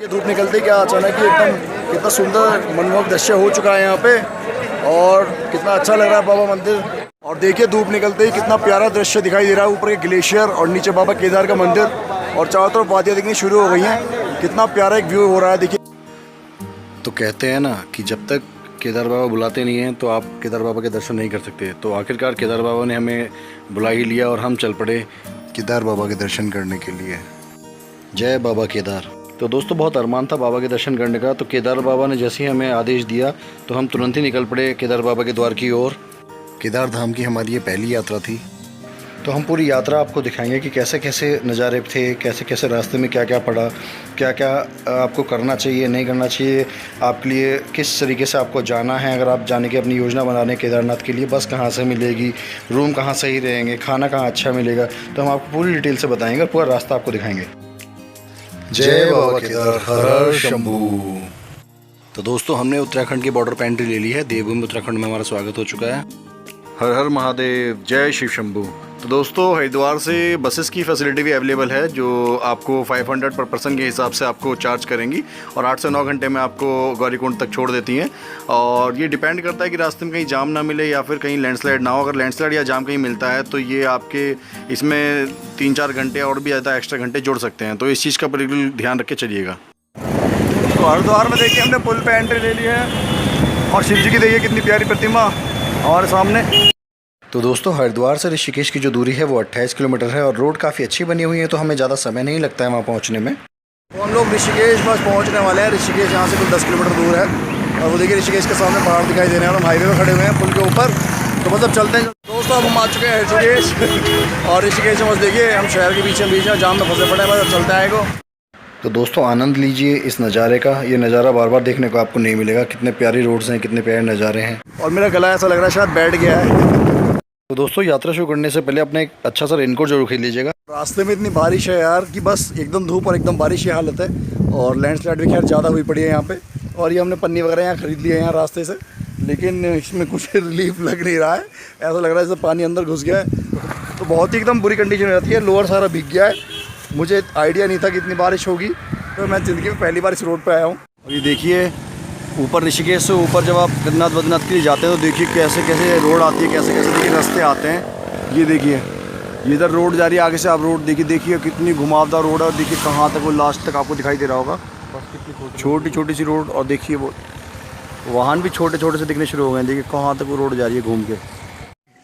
ये धूप निकलते ही क्या अचानक ही एकदम कितना सुंदर मनमोहक दृश्य हो चुका है यहाँ पे और कितना अच्छा लग रहा है बाबा मंदिर। और देखिए धूप निकलते ही कितना प्यारा दृश्य दिखाई दे रहा है, ऊपर के ग्लेशियर और नीचे बाबा केदार का मंदिर और चारों तरफ वादियाँ दिखनी शुरू हो गई हैं। कितना प्यारा एक व्यू हो रहा है देखिए। तो कहते हैं ना कि जब तक केदार बाबा बुलाते नहीं हैं तो आप केदार बाबा के दर्शन नहीं कर सकते। तो आखिरकार केदार बाबा ने हमें बुला ही लिया और हम चल पड़े केदार बाबा के दर्शन करने के लिए। जय बाबा केदार। तो दोस्तों बहुत अरमान था बाबा के दर्शन करने का, तो केदार बाबा ने जैसे ही हमें आदेश दिया तो हम तुरंत ही निकल पड़े केदार बाबा के द्वार की ओर। केदार धाम की हमारी ये पहली यात्रा थी, तो हम पूरी यात्रा आपको दिखाएंगे कि कैसे कैसे नज़ारे थे, कैसे कैसे रास्ते में क्या क्या पड़ा, क्या क्या आपको करना चाहिए नहीं करना चाहिए, आपके लिए किस तरीके से आपको जाना है। अगर आप जाने की अपनी योजना बना रहे हैं केदारनाथ के लिए, बस कहाँ से मिलेगी, रूम कहाँ सही रहेंगे, खाना कहाँ अच्छा मिलेगा, तो हम आपको पूरी डिटेल से बताएंगे और पूरा रास्ता आपको दिखाएंगे। जय बाबा केदार, हर हर शंभू। तो दोस्तों हमने उत्तराखंड की बॉर्डर पे एंट्री ले ली है। देवभूमि उत्तराखंड में हमारा स्वागत हो चुका है। हर हर महादेव, जय शिव शंभू। तो दोस्तों हरिद्वार से बसेस की फैसिलिटी भी अवेलेबल है जो आपको 500 पर पर्सन के हिसाब से आपको चार्ज करेंगी और 8 से 9 घंटे में आपको गौरीकुंड तक छोड़ देती हैं। और ये डिपेंड करता है कि रास्ते में कहीं जाम ना मिले या फिर कहीं लैंडस्लाइड ना हो। अगर लैंडस्लाइड या जाम कहीं मिलता है तो ये आपके इसमें 3-4 घंटे और भी ज़्यादा एक्स्ट्रा घंटे जोड़ सकते हैं, तो इस चीज़ का बिल्कुल ध्यान रख के चलिएगा। तो हरिद्वार में देखिए हमने पुल पे एंट्री ले ली है और शिव जी की देखिए कितनी प्यारी प्रतिमा हमारे सामने। तो दोस्तों हरिद्वार से ऋषिकेश की जो दूरी है वो 28 किलोमीटर है और रोड काफ़ी अच्छी बनी हुई है, तो हमें ज़्यादा समय नहीं लगता है वहाँ पहुँचने में। तो हम लोग ऋषिकेश बस पहुँचने वाले हैं। ऋषिकेश यहाँ से कुछ 10 किलोमीटर दूर है और वो देखिए ऋषिकेश के सामने पहाड़ दिखाई दे रहे हैं और हम हाईवे पर खड़े हुए हैं पुल के ऊपर। तो बस अब चलते हैं दोस्तों, अब हम आ चुके हैं ऋषिकेश और ऋषिकेश में बस देखिए हम शहर के बीच में जाम में फंसे पड़े हैं। बस अब चलते आएगा। तो दोस्तों आनंद लीजिए इस नज़ारे का, ये नज़ारा बार बार देखने को आपको नहीं मिलेगा। कितने प्यारी रोड्स हैं, कितने प्यारे नज़ारे हैं और मेरा गला ऐसा लग रहा है शायद बैठ गया है। तो दोस्तों यात्रा शुरू करने से पहले अपना एक अच्छा सा रेनकोट जरूर खरीद लीजिएगा। रास्ते में इतनी बारिश है यार कि बस एकदम धूप और एकदम बारिश की हालत है और लैंडस्लाइड भी खैर ज़्यादा हुई पड़ी है यहाँ पे। और ये हमने पन्नी वगैरह यहाँ खरीद लिया है यहाँ रास्ते से, लेकिन इसमें कुछ रिलीफ लग नहीं रहा है। ऐसा लग रहा है जैसे पानी अंदर घुस गया है। तो बहुत ही एकदम बुरी कंडीशन में रहती है, लोअर सारा भीग गया है। मुझे आइडिया नहीं था कि इतनी बारिश होगी, तो मैं ज़िंदगी में पहली बार इस रोड पर आया हूँ। और ये देखिए ऊपर ऋषिकेश से ऊपर जब आप गन्नाथ बद्रीनाथ के लिए जाते हैं तो देखिए कैसे कैसे रोड आती है, कैसे कैसे देखिए रास्ते आते हैं। ये देखिए ये इधर रोड जा रही है, आगे से आप रोड देखिए कितनी घुमावदार रोड है और देखिए कहाँ तक वो लास्ट तक आपको दिखाई दे रहा होगा। छोटी छोटी सी रोड और देखिए वो वाहन भी छोटे छोटे से दिखने शुरू हो गए। देखिए कहाँ तक वो रोड जा रही है घूम के।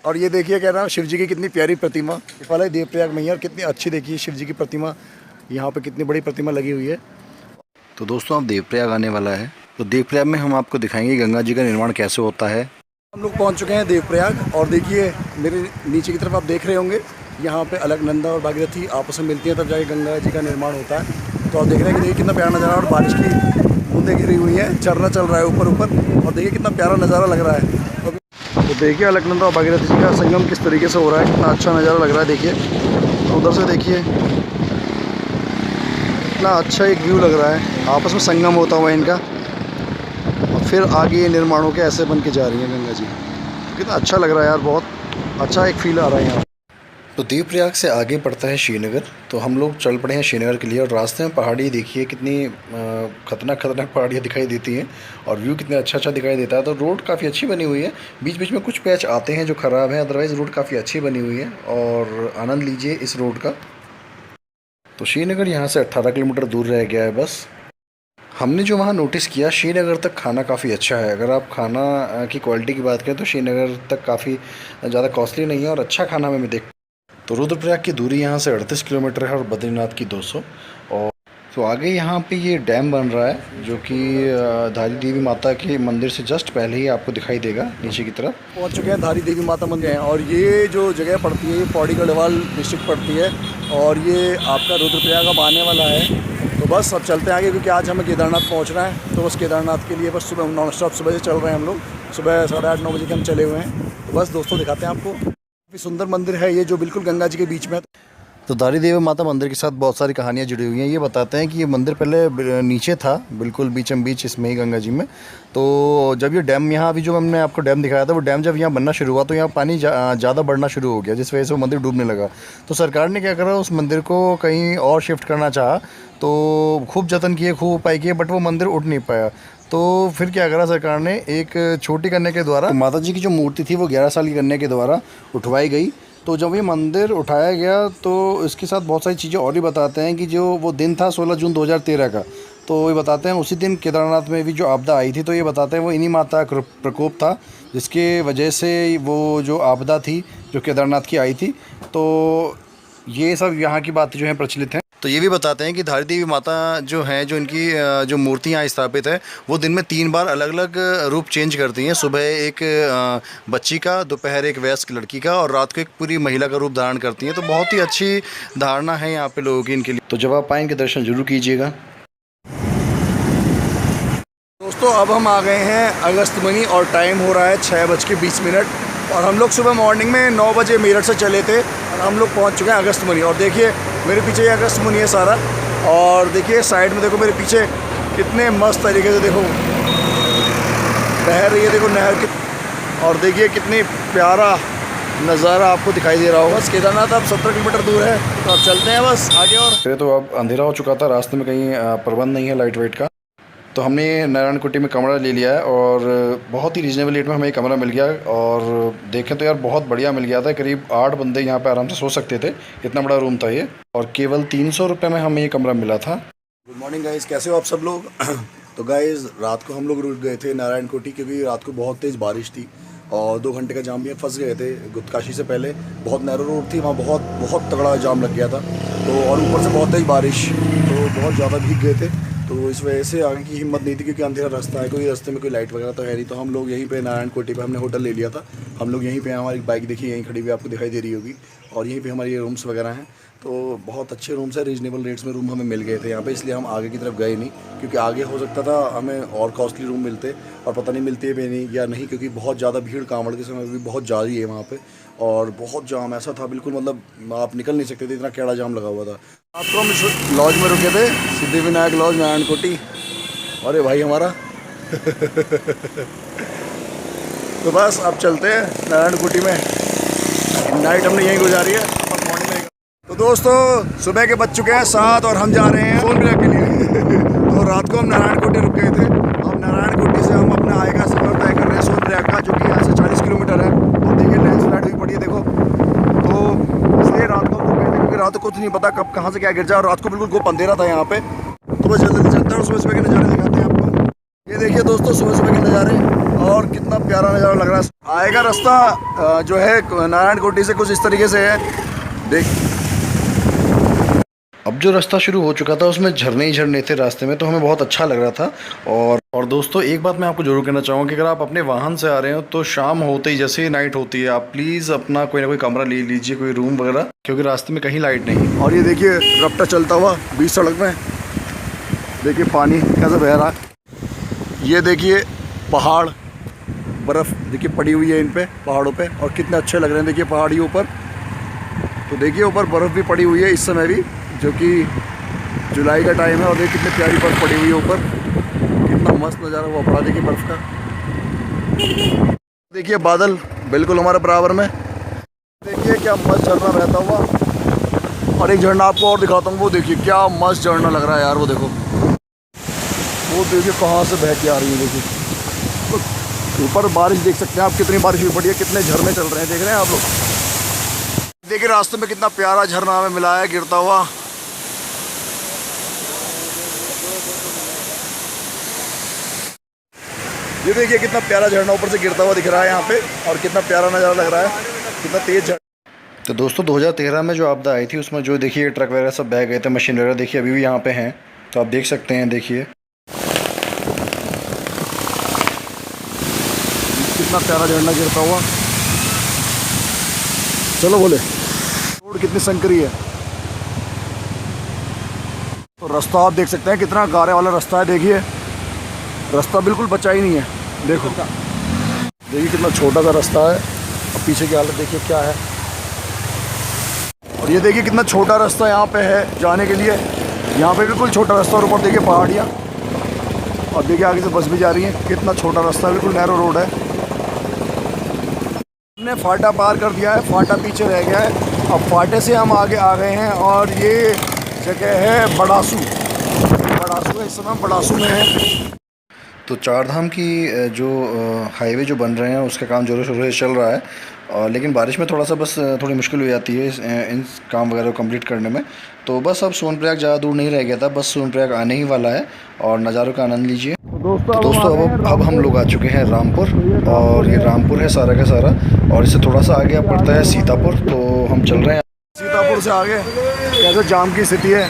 और ये देखिए कह रहा हूँ शिव जी की कितनी प्यारी प्रतिमा वाला देवप्रयाग में, और कितनी अच्छी देखिए शिव जी की प्रतिमा, यहाँ पे कितनी बड़ी प्रतिमा लगी हुई है। तो दोस्तों अब देवप्रयाग आने वाला है, तो देवप्रयाग में हम आपको दिखाएंगे गंगा जी का निर्माण कैसे होता है। हम लोग पहुंच चुके हैं देवप्रयाग और देखिए मेरे नीचे की तरफ आप देख रहे होंगे यहाँ पे अलकनंदा और भागीरथी आपस में मिलती हैं तब जाके गंगा जी का निर्माण होता है। तो आप देख रहे हैं कि देखिए कितना प्यारा नज़ारा और बारिश की बूंदें गिरी हुई हैं, झरना चल रहा है ऊपर ऊपर और देखिए कितना प्यारा नज़ारा लग रहा है। तो देखिए अलकनंदा और भागीरथी जी का संगम किस तरीके से हो रहा है, कितना अच्छा नज़ारा लग रहा है। देखिए उधर से देखिए कितना अच्छा एक व्यू लग रहा है, आपस में संगम होता हुआ इनका और फिर आगे ये निर्माण होकर ऐसे बन के जा रही है गंगा जी। कितना अच्छा लग रहा है यार, बहुत अच्छा एक फील आ रहा है यहाँ। तो देवप्रयाग से आगे पड़ता है श्रीनगर, तो हम लोग चल पड़े हैं श्रीनगर के लिए। और रास्ते में पहाड़ी देखिए कितनी खतरनाक पहाड़ियाँ दिखाई देती हैं और व्यू कितना अच्छा दिखाई देता है। तो रोड काफ़ी अच्छी बनी हुई है, बीच बीच में कुछ पैच आते हैं जो ख़राब हैं, अदरवाइज़ रोड काफ़ी अच्छी बनी हुई है और आनंद लीजिए इस रोड का। तो श्रीनगर यहाँ से 18 किलोमीटर दूर रह गया है बस। हमने जो वहाँ नोटिस किया श्रीनगर तक खाना काफ़ी अच्छा है। अगर आप खाना की क्वालिटी की बात करें तो श्रीनगर तक काफ़ी ज़्यादा कॉस्टली नहीं है और अच्छा खाना में देख। तो रुद्रप्रयाग की दूरी यहाँ से 38 किलोमीटर है और बद्रीनाथ की 200। और तो आगे यहाँ पे ये डैम बन रहा है जो कि धारी देवी माता के मंदिर से जस्ट पहले ही आपको दिखाई देगा नीचे की तरफ। पहुँच चुके हैं धारी देवी माता मंदिर हैं और ये जो जगह पड़ती है ये पौड़ी गढ़वाल डिस्ट्रिक्ट पड़ती है और ये आपका रुद्रप्रयाग अब आने वाला है। तो बस अब चलते हैं आगे क्योंकि आज हमें केदारनाथ पहुंचना है। तो बस केदारनाथ के लिए बस सुबह नॉन स्टॉप सुबह से चल रहे हैं हम लोग, सुबह 8:30-9 बजे के हम चले हुए हैं। तो बस दोस्तों दिखाते हैं आपको, काफ़ी सुंदर मंदिर है ये जो बिल्कुल गंगा जी के बीच में। तो धारी देवी माता मंदिर के साथ बहुत सारी कहानियाँ जुड़ी हुई हैं। ये बताते हैं कि ये मंदिर पहले नीचे था, बिल्कुल बीचम बीच इसमें ही गंगा जी में। तो जब ये डैम यहाँ अभी जो हमने आपको डैम दिखाया था, वो डैम जब यहाँ बनना शुरू हुआ तो यहाँ पानी ज़्यादा बढ़ना शुरू हो गया, जिस वजह से वो मंदिर डूबने लगा। तो सरकार ने क्या करा, उस मंदिर को कहीं और शिफ्ट करना चाहा, तो खूब जतन किए, खूब उपाय किए, बट वो मंदिर उठ नहीं पाया। तो फिर क्या करा सरकार ने, एक छोटी कन्या के द्वारा माता जी की जो मूर्ति थी वो 11 साल की कन्या के द्वारा उठवाई गई। तो जब ये मंदिर उठाया गया तो इसके साथ बहुत सारी चीज़ें और भी बताते हैं कि जो वो दिन था 16 जून 2013 का, तो ये बताते हैं उसी दिन केदारनाथ में भी जो आपदा आई थी, तो ये बताते हैं वो इन्हीं माता का प्रकोप था, जिसके वजह से वो जो आपदा थी जो केदारनाथ की आई थी। तो ये सब यहाँ की बातें जो हैं प्रचलित हैं। तो ये भी बताते हैं कि धारी देवी माता जो हैं, जो इनकी जो मूर्ति यहाँ स्थापित है, वो दिन में 3 बार अलग अलग रूप चेंज करती हैं। सुबह एक बच्ची का, दोपहर एक वयस्क लड़की का, और रात को एक पूरी महिला का रूप धारण करती हैं। तो बहुत ही अच्छी धारणा है यहाँ पे लोगों की इनके लिए। तो जब आप आएँ, इनके दर्शन जरूर कीजिएगा। दोस्तों अब हम आ गए हैं अगस्त्यमुनि और टाइम हो रहा है 6:20। और हम लोग सुबह मॉर्निंग में 9 बजे मेरठ से चले थे और हम लोग पहुंच चुके हैं अगस्त्यमुनि। और देखिए मेरे पीछे ये अगस्त्यमुनि है सारा, और देखिए साइड में देखो मेरे पीछे कितने मस्त तरीके से देखो बह रही है, देखो नहर और देखिए कितनी प्यारा नज़ारा आपको दिखाई दे रहा होगा। बस केदारनाथ अब 17 किलोमीटर दूर है, तो अब चलते हैं बस आगे। और तो अब अंधेरा हो चुका था, रास्ते में कहीं प्रबंध नहीं है लाइट वेट का, तो हमने नारायण कुटी में कमरा ले लिया है और बहुत ही रीजनेबल रेट में हमें कमरा मिल गया। और देखें तो यार बहुत बढ़िया मिल गया था, करीब 8 बंदे यहाँ पे आराम से सो सकते थे, इतना बड़ा रूम था ये, और केवल 300 रुपये में हमें ये कमरा मिला था। गुड मॉर्निंग गाइज़, कैसे हो आप सब लोग। तो गाइज़ रात को हम लोग रुक गए थे नारायण कुटी, क्योंकि रात को बहुत तेज़ बारिश थी और 2 घंटे का जाम भी फंस गए थे। गुप्तकाशी से पहले बहुत नैरो रोड थी, वहाँ बहुत तगड़ा जाम लग गया था। तो और ऊपर से बहुत तेज़ बारिश, तो बहुत ज़्यादा भीग गए थे। तो इस वजह से आगे की हिम्मत नहीं थी, क्योंकि अंधेरा रास्ता है, कोई रास्ते में कोई लाइट वगैरह तो है नहीं। तो हम लोग यहीं पे नारायण कोटी पे हमने होटल ले लिया था। हम लोग यहीं पे, हमारी बाइक देखिए यहीं खड़ी हुई आपको दिखाई दे रही होगी, और यहीं पे हमारे रूम्स वगैरह हैं। तो बहुत अच्छे रूम्स हैं, रीजनेबल रेट्स में रूम हमें मिल गए थे यहाँ पे, इसलिए हम आगे की तरफ गए नहीं, क्योंकि आगे हो सकता था हमें और कॉस्टली रूम मिलते, और पता नहीं मिलते भी नहीं या नहीं, क्योंकि बहुत ज़्यादा भीड़ कांवड़ के समय भी बहुत ज़्यादा है वहाँ पे, और बहुत जाम ऐसा था बिल्कुल, मतलब आप निकल नहीं सकते थे, इतना कैड़ा जाम लगा हुआ था। आपको हम इस लॉज में रुके थे, सिद्धिविनायक लॉज नारायण कोटी। अरे भाई हमारा तो बस अब चलते हैं नारायण कुटी में, नाइट हमने यहीं गुजारी है, और मॉर्निंग में। तो दोस्तों सुबह के बज चुके हैं 7 और हम जा रहे हैं सोनप्रयाग के लिए। तो रात को हम नारायण कुटी रुक गए थे, अब नारायण कुटी से हम अपना आगे का सफर तय कर रहे हैं सोनप्रयाग का, जो कि यहाँ से 40 किलोमीटर है। और देखिए लैंडस्लाइड हुई पड़ी है देखो, तो इसलिए रात को रुक गए थे, क्योंकि रात को कुछ नहीं पता कब कहाँ से क्या गिर जाए, और रात को बिल्कुल खूब अंधेरा था यहाँ पे। तो बस जल्दी चलते हैं और सुबह के नज़ारे दिखाते हैं आपको। ये देखिए दोस्तों सुबह के नज़ारे, और कितना प्यारा नज़ारा लग रहा है। आएगा रास्ता जो है नारायण कोटी से कुछ इस तरीके से है, देख। अब जो रास्ता शुरू हो चुका था उसमें झरने ही झरने थे रास्ते में, तो हमें बहुत अच्छा लग रहा था। और दोस्तों एक बात मैं आपको जरूर कहना चाहूँगा कि अगर आप अपने वाहन से आ रहे हो तो शाम होते ही, जैसे ही नाइट होती है, आप प्लीज़ अपना कोई ना कोई कमरा ले लीजिए, कोई रूम वगैरह, क्योंकि रास्ते में कहीं लाइट नहीं। और ये देखिए रफ्ता चलता हुआ बीच सड़क में, देखिए पानी कैसे बह रहा है। ये देखिए पहाड़, बर्फ़ देखिए पड़ी हुई है इन पे पहाड़ों पे, और कितने अच्छे लग रहे हैं देखिए पहाड़ियों ऊपर। तो देखिए ऊपर बर्फ़ भी पड़ी हुई है इस समय भी, जो कि जुलाई का टाइम है, और देखिए कितनी प्यारी बर्फ़ पड़ी हुई है ऊपर, कितना मस्त नज़ारा हुआ पड़ा देखिए बर्फ़ का। देखिए बादल बिल्कुल हमारे बराबर में, देखिए क्या मस्त झरना बहता हुआ। और एक झरना आपको और दिखाता हूँ, वो देखिए क्या मस्त झरना लग रहा है यार, वो देखो, वो देखिए कहाँ से बह के आ रही है। देखिए तो ऊपर बारिश देख सकते हैं आप, कितनी बारिश हुई पड़ी है, कितने झरने चल रहे हैं, देख रहे हैं आप लोग। देखिए रास्ते में कितना प्यारा झरना हमें मिला है गिरता हुआ। ये देखिए कितना प्यारा झरना ऊपर से गिरता हुआ दिख रहा है यहाँ पे, और कितना प्यारा नज़ारा लग रहा है, कितना तेज झरना। तो दोस्तों 2013 में जो आपदा आई थी उसमें जो देखिए ट्रक वगैरह सब बह गए थे, मशीन वगैरह देखिए अभी भी यहाँ पे हैं, तो आप देख सकते हैं। देखिए कितना प्यारा झरना गिरता हुआ। चलो बोले, रोड कितनी संकरी है। तो रास्ता आप देख सकते हैं कितना गारे वाला रास्ता है, देखिए रास्ता बिल्कुल बचा ही नहीं है। देखो देखिए कितना छोटा सा रास्ता है, और पीछे की हालत देखिए क्या है। और ये देखिए कितना छोटा रास्ता यहाँ पे है जाने के लिए। यहाँ पे बिल्कुल छोटा रास्ता और ऊपर देखिए पहाड़ियाँ, और देखिए आगे से बस भी जा रही है। कितना छोटा रास्ता है, बिल्कुल नैरो रोड है। हमने फाटा पार कर दिया है, फाटा पीछे रह गया है। अब फाटे से हम आगे आ गए हैं और ये जगह है बड़ासू। बड़ासू है, इस समय हम बड़ासू में है। तो चार धाम की जो हाईवे जो बन रहे हैं उसका काम ज़ोरों शोरों से चल रहा है, और लेकिन बारिश में थोड़ा सा बस थोड़ी मुश्किल हो जाती है इन काम वगैरह को कंप्लीट करने में। तो बस अब सोनप्रयाग ज़्यादा दूर नहीं रह गया था, बस सोनप्रयाग आने ही वाला है और नज़ारों का आनंद लीजिए। तो दोस्तों अब हम लोग आ चुके हैं रामपुर, और ये रामपुर है सारा का सारा, और इससे थोड़ा सा आगे अब पड़ता है सीतापुर। तो हम चल रहे हैं सीतापुर से आगे। कैसे जाम की स्थिति है,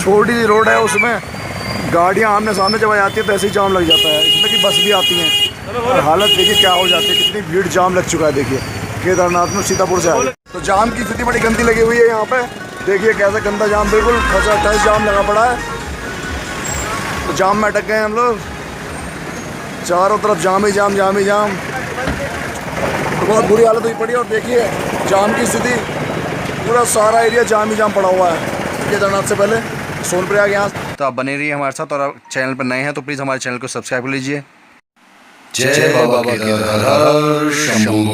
छोटी रोड है, उसमें गाड़ियाँ आमने सामने जब आ जाती है तो ऐसे ही जाम लग जाता है। इसमें कि बस भी आती हैं और हालत देखिए क्या हो जाती है, कितनी भीड़, जाम लग चुका है। देखिए केदारनाथ में सीतापुर से आगे तो जाम की स्थिति बड़ी गंदी लगी हुई है यहाँ पे। देखिए कैसा गंदा जाम, बिल्कुल खचाखच जाम लगा पड़ा है। तो जाम में अटक गए हम लोग, चारों तरफ जाम ही जाम, जाम ही जाम। तो बहुत बुरी हालत हुई पड़ी। और देखिए जाम की स्थिति, पूरा सारा एरिया जाम ही जाम पड़ा हुआ है केदारनाथ से पहले सोनप्रयाग यहाँ। तो आप बने रहिए हमारे साथ, और आप चैनल पर नए हैं तो प्लीज़ हमारे चैनल को सब्सक्राइब कर लीजिए। जय बाबा केदार शंभू।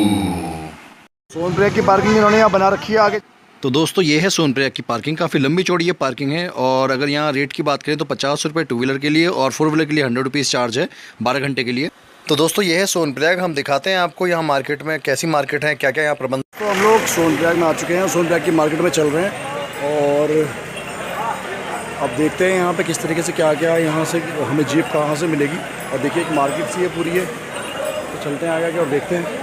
सोनप्रयाग की पार्किंग इन्होंने यहाँ बना रखी है आगे। तो दोस्तों ये है सोनप्रयाग की पार्किंग, काफ़ी लंबी चौड़ी ये पार्किंग है। और अगर यहाँ रेट की बात करें तो 50 रुपये टू व्हीलर के लिए, और फोर व्हीलर के लिए 100 रुपीज़ चार्ज है 12 घंटे के लिए। तो दोस्तों ये है सोनप्रयाग, हम दिखाते हैं आपको यहाँ मार्केट में कैसी मार्केट है, क्या क्या यहाँ प्रबंध। तो हम लोग सोनप्रयाग में आ चुके हैं, सोनप्रयाग की मार्केट में चल रहे हैं, और अब देखते हैं यहाँ पे किस तरीके से क्या क्या है। यहाँ से हमें जीप कहाँ से मिलेगी, और देखिए एक मार्केट सी है पूरी है। तो चलते हैं आगे और देखते हैं।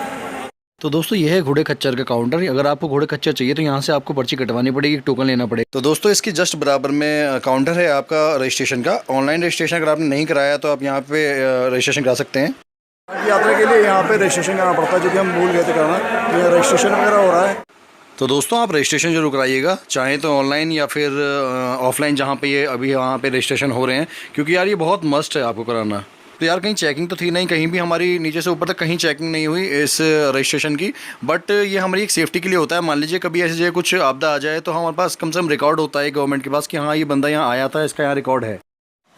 तो दोस्तों ये है घोड़े खच्चर का काउंटर। अगर आपको घोड़े खच्चर चाहिए तो यहाँ से आपको पर्ची कटवानी पड़ेगी, टोकन लेना पड़ेगा। तो दोस्तों इसकी जस्ट बराबर में काउंटर है आपका रजिस्ट्रेशन का। ऑनलाइन रजिस्ट्रेशन अगर आपने नहीं कराया तो आप यहाँ पे रजिस्ट्रेशन करा सकते हैं। यात्रा के लिए यहाँ पे रजिस्ट्रेशन करना पड़ता है, जो कि हम भूल गए थे करना। यहाँ रजिस्ट्रेशन वगैरह हो रहा है। तो दोस्तों आप रजिस्ट्रेशन जरूर कराइएगा, चाहे तो ऑनलाइन या फिर ऑफलाइन, जहाँ पे ये अभी वहाँ पे रजिस्ट्रेशन हो रहे हैं, क्योंकि यार ये बहुत मस्ट है आपको कराना। तो यार कहीं चेकिंग तो थी नहीं, कहीं भी हमारी नीचे से ऊपर तक कहीं चेकिंग नहीं हुई इस रजिस्ट्रेशन की। बट ये हमारी एक सेफ्टी के लिए होता है। मान लीजिए कभी ऐसे जो कुछ आपदा आ जाए तो हमारे पास कम से कम रिकॉर्ड होता है गवर्नमेंट के पास कि हाँ ये बंदा यहाँ आया था, इसका यहाँ रिकॉर्ड है।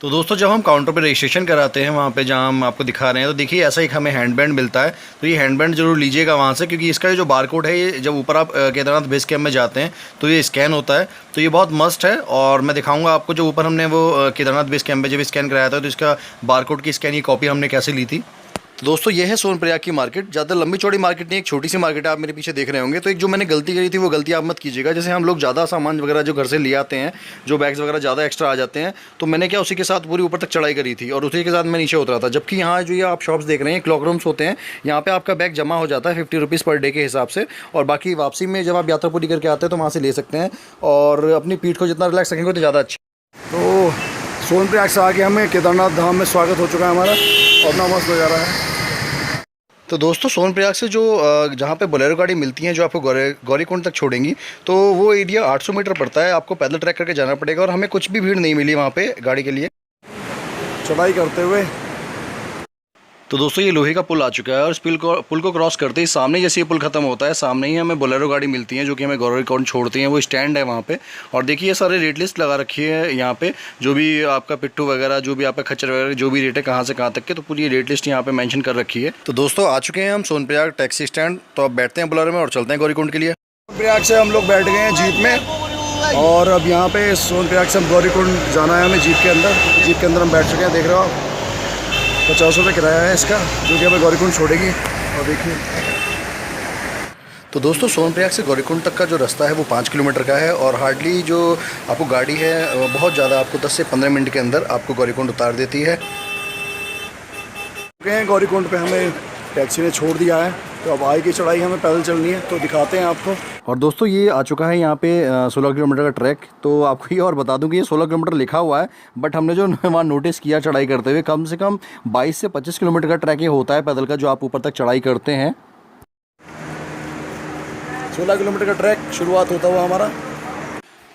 तो दोस्तों जब हम काउंटर पर रजिस्ट्रेशन कराते हैं वहाँ पे जहाँ हम आपको दिखा रहे हैं, तो देखिए ऐसा एक हमें हैंडबैंड मिलता है। तो ये हैंडबैंड जरूर लीजिएगा वहाँ से, क्योंकि इसका जो बारकोड है ये जब ऊपर आप केदारनाथ बेस कैंप में जाते हैं तो ये स्कैन होता है। तो ये बहुत मस्ट है, और मैं दिखाऊंगा आपको जो ऊपर हमने वो केदारनाथ बेस कैंप में जब स्कैन कराया था तो इसका बारकोड की स्कैन की कॉपी हमने कैसे ली थी। तो दोस्तों ये है सोनप्रयाग की मार्केट। ज़्यादा लंबी चौड़ी मार्केट नहीं, एक छोटी सी मार्केट है, आप मेरे पीछे देख रहे होंगे। तो एक जो मैंने गलती करी थी वो गलती आप मत कीजिएगा। जैसे हम लोग ज़्यादा सामान वगैरह जो घर से ले आते हैं, जो बैग्स वगैरह ज़्यादा एक्स्ट्रा आ जाते हैं, तो मैंने क्या उसी के साथ पूरी ऊपर तक चढ़ाई करी थी और उसी के साथ मैं नीचे उतरा था। जबकि यहाँ जो ये आप शॉप्स देख रहे हैं क्लॉक रूम्स होते हैं, यहाँ पर आपका बैग जमा हो जाता है 50 रुपीज़ पर डे के हिसाब से, और बाकी वापसी में जब आप यात्रा पूरी करके आते हैं तो वहाँ से ले सकते हैं, और अपनी पीठ को जितना रिलैक्स रखेंगे तो ज़्यादा अच्छा। तो सोनप्रयाग से आके हमें केदारनाथ धाम में स्वागत हो चुका है हमारा, और अपना मस्त नज़ारा है। तो दोस्तों सोनप्रयाग से जो जहाँ पे बोलेरो गाड़ी मिलती हैं जो आपको गौरीकुंड तक छोड़ेंगी, तो वो एरिया 800 मीटर पड़ता है। आपको पैदल ट्रैक करके जाना पड़ेगा, और हमें कुछ भी भीड़ नहीं मिली वहाँ पे गाड़ी के लिए चढ़ाई करते हुए। तो दोस्तों ये लोहे का पुल आ चुका है, और इस पुल को क्रॉस करते ही सामने जैसे ये पुल खत्म होता है, सामने ही हमें बोलेरो गाड़ी मिलती है जो कि हमें गौरीकुंड छोड़ती हैं। वो स्टैंड है वहाँ पे, और देखिए ये सारे रेट लिस्ट लगा रखी है यहाँ पे, जो भी आपका पिट्ठू वगैरह, जो भी आपका खच्चर वगैरह, जो भी रेट है कहाँ से कहाँ तक के, तो पूरी रेट लिस्ट यहाँ पे मेंशन कर रखी है। तो दोस्तों आ चुके हैं हम सोनप्रयाग टैक्सी स्टैंड। तो अब बैठते हैं बोलेरो में और चलते हैं गौरीकुंड के लिए। सोनप्रयाग से हम लोग बैठ गए हैं जीप में, और अब यहाँ पे सोनप्रयाग से हम गौरीकुंड जाना है हमें जीप के अंदर। जीप के अंदर हम बैठ चुके हैं, देख रहे हो आप। 50 रुपये किराया है इसका, जो कि हमें गौरीकुंड छोड़ेगी। और देखिए तो दोस्तों सोनप्रयाग से गौरीकुंड तक का जो रास्ता है वो 5 किलोमीटर का है, और हार्डली जो आपको गाड़ी है बहुत ज़्यादा, आपको 10 से 15 मिनट के अंदर आपको गौरीकुंड उतार देती है। गौरीकुंड पे हमें टैक्सी ने छोड़ दिया है, तो अब आगे की चढ़ाई हमें पैदल चलनी है, तो दिखाते हैं आपको। और दोस्तों ये आ चुका है यहाँ पे 16 किलोमीटर का ट्रैक। तो आपको ये और बता दूं कि ये 16 किलोमीटर लिखा हुआ है, बट हमने जो वहाँ नोटिस किया चढ़ाई करते हुए, कम से कम 22 से 25 किलोमीटर का ट्रैक ये होता है पैदल का, जो आप ऊपर तक चढ़ाई करते हैं। 16 किलोमीटर का ट्रैक शुरुआत होता हुआ हमारा।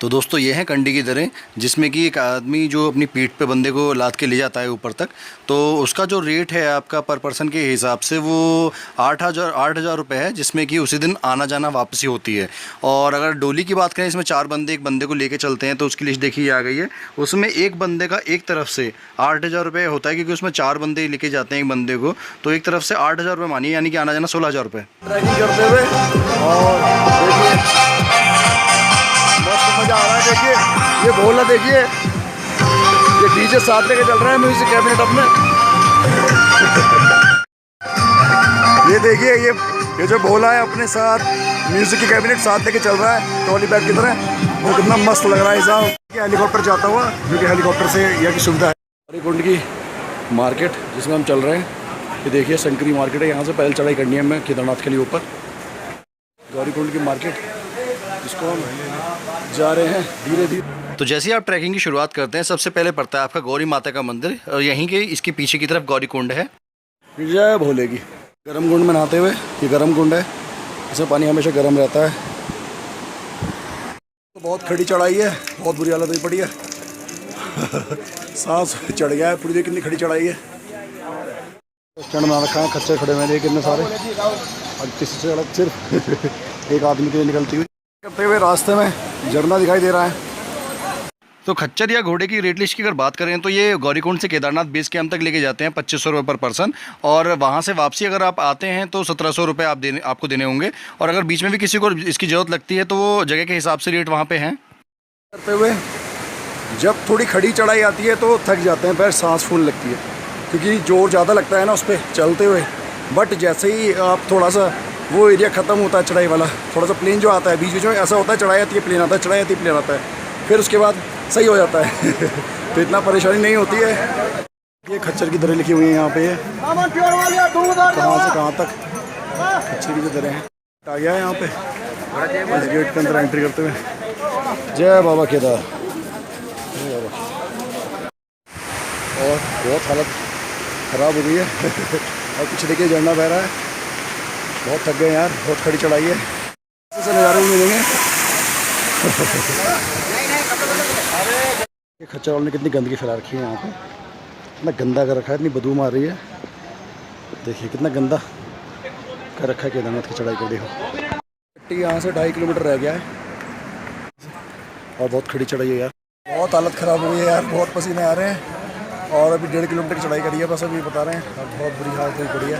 तो दोस्तों ये है कंडी की दरें, जिसमें कि एक आदमी जो अपनी पीठ पे बंदे को लाद के ले जाता है ऊपर तक, तो उसका जो रेट है आपका पर पर्सन के हिसाब से वो 8,000 रुपये है, जिसमें कि उसी दिन आना जाना वापसी होती है। और अगर डोली की बात करें, इसमें 4 बंदे एक बंदे को लेके चलते हैं, तो उसकी लिस्ट देखिए आ गई है। उसमें एक बंदे का एक तरफ से 8,000 रुपये होता है, क्योंकि उसमें 4 बंदे लेके जाते हैं एक बंदे को, तो एक तरफ से 8,000 रुपये मानिए, यानी कि आना जाना 16,000 रुपये। ट्रैकिंग करते हुए और देखिए मस्त मजा आ रहा है। देखिए ये भोला, देखिए ये डीजे साथ लेके चल रहे हैं म्यूजिक कैबिनेट अपने। ये देखिए ये जो भोला है अपने साथ म्यूजिक की कैबिनेट साथ लेके चल रहा है ट्रॉली बैग की तरह, वो कितना मस्त लग रहा है साहब। हेलीकॉप्टर जाता हुआ, क्योंकि हेलीकॉप्टर से यह की सुविधा है। गौरीकुंड की मार्केट जिसमें हम चल रहे हैं, ये देखिए शंकरी मार्केट है। यहाँ से पैदल चढ़ाई करनी है हमें केदारनाथ के लिए ऊपर। गौरीकुंड की मार्केट जिसको हम जा रहे हैं धीरे धीरे। तो जैसे ही आप ट्रैकिंग की शुरुआत करते हैं, सबसे पहले पड़ता है आपका गौरी माता का मंदिर, और यहीं के इसके पीछे की तरफ गौरी कुंड है। फिर जय भोले की गर्म कुंड में नहाते हुए, ये गर्म कुंड है, इसमें पानी हमेशा गर्म रहता है। तो बहुत खड़ी चढ़ाई है, बहुत बुरी हालत हुई पड़ी है सांस चढ़ गया है पूरी। देखिए कितनी खड़ी चढ़ाई है। स्टैंड बना रखा है, खच्चर खड़े हुए हैं कितने सारे, और किसी से अलग सिर्फ एक आदमी के लिए निकलती हुई। करते हुए रास्ते में झरना दिखाई दे रहा है। तो खच्चर या घोड़े की रेट लिस्ट की अगर बात करें, तो ये गौरीकुंड से केदारनाथ बेस कैंप तक लेके जाते हैं 2,500 रुपये पर पर्सन, और वहाँ से वापसी अगर आप आते हैं तो 1,700 रुपये आपको देने होंगे। और अगर बीच में भी किसी को इसकी ज़रूरत लगती है, तो वो जगह के हिसाब से रेट वहाँ पे हैं। करते हुए जब थोड़ी खड़ी चढ़ाई आती है तो थक जाते हैं, पैर सांस फूलने लगती है, क्योंकि जोर ज़्यादा लगता है ना उस पर चलते हुए। बट जैसे ही आप थोड़ा सा वो एरिया ख़त्म होता है चढ़ाई वाला, थोड़ा सा प्लेन जो आता है बीच बीच में, ऐसा होता है चढ़ाई आती है प्लेन आता है, चढ़ाई आती है प्लेन आता है, फिर उसके बाद सही हो जाता है तो इतना परेशानी नहीं होती है। ये खच्चर की दरें लिखी हुई हैं यहाँ पे, कहाँ से कहाँ तक खच्चर की जो दरें हैं। आ गया है यहाँ पे इस गेट के अंदर एंट्री करते हुए। जय बाबा केदार, जय बाबा। और बहुत हालत ख़राब हो गई है और पीछे देखिए झरना बह रहा है। बहुत थक गए यार, बहुत खड़ी चढ़ाई है। ऐसे नज़ारे भी मिलेंगे। ये खच्चर वालों ने कितनी गंदगी फैला रखी है यहाँ पे, इतना गंदा कर रखा है, इतनी बदबू मार रही है। देखिए कितना गंदा कर रखा है केदारनाथ की चढ़ाई को। देखो यहाँ से 2.5 किलोमीटर रह गया है और बहुत खड़ी चढ़ाई है यार। बहुत हालत ख़राब हो गई है यार, बहुत पसीने आ रहे हैं। और अभी 1.5 किलोमीटर की चढ़ाई करी है बस, अभी बता रहे हैं। और बहुत बुरी हालत हुई पड़ी है,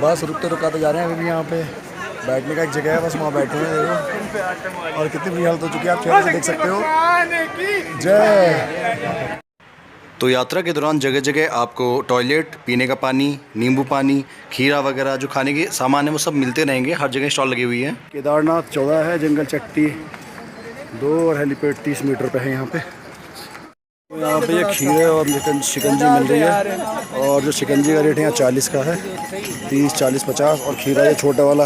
बस रुकते रुकाते जा रहे हैं। अभी भी यहाँ पे बैठने का एक जगह है, बस वहाँ बैठे हुए हैं देखो। और कितनी बुरी हालत हो चुकी है, आप चेहरे से देख सकते हो। जय। तो यात्रा के दौरान जगह जगह आपको टॉयलेट, पीने का पानी, नींबू पानी, खीरा वगैरह जो खाने के सामान है वो सब मिलते रहेंगे। हर जगह स्टॉल लगी हुई है। केदारनाथ 14 है, जंगल चट्टी 2 और हेलीपैड 30 मीटर पे है यहाँ पे। यहाँ पे ये खीरे और शिकंजी मिल रही है, और जो शिकंजी का रेट है यहाँ 40 का है, 30, 40, 50। और खीरा ये छोटा वाला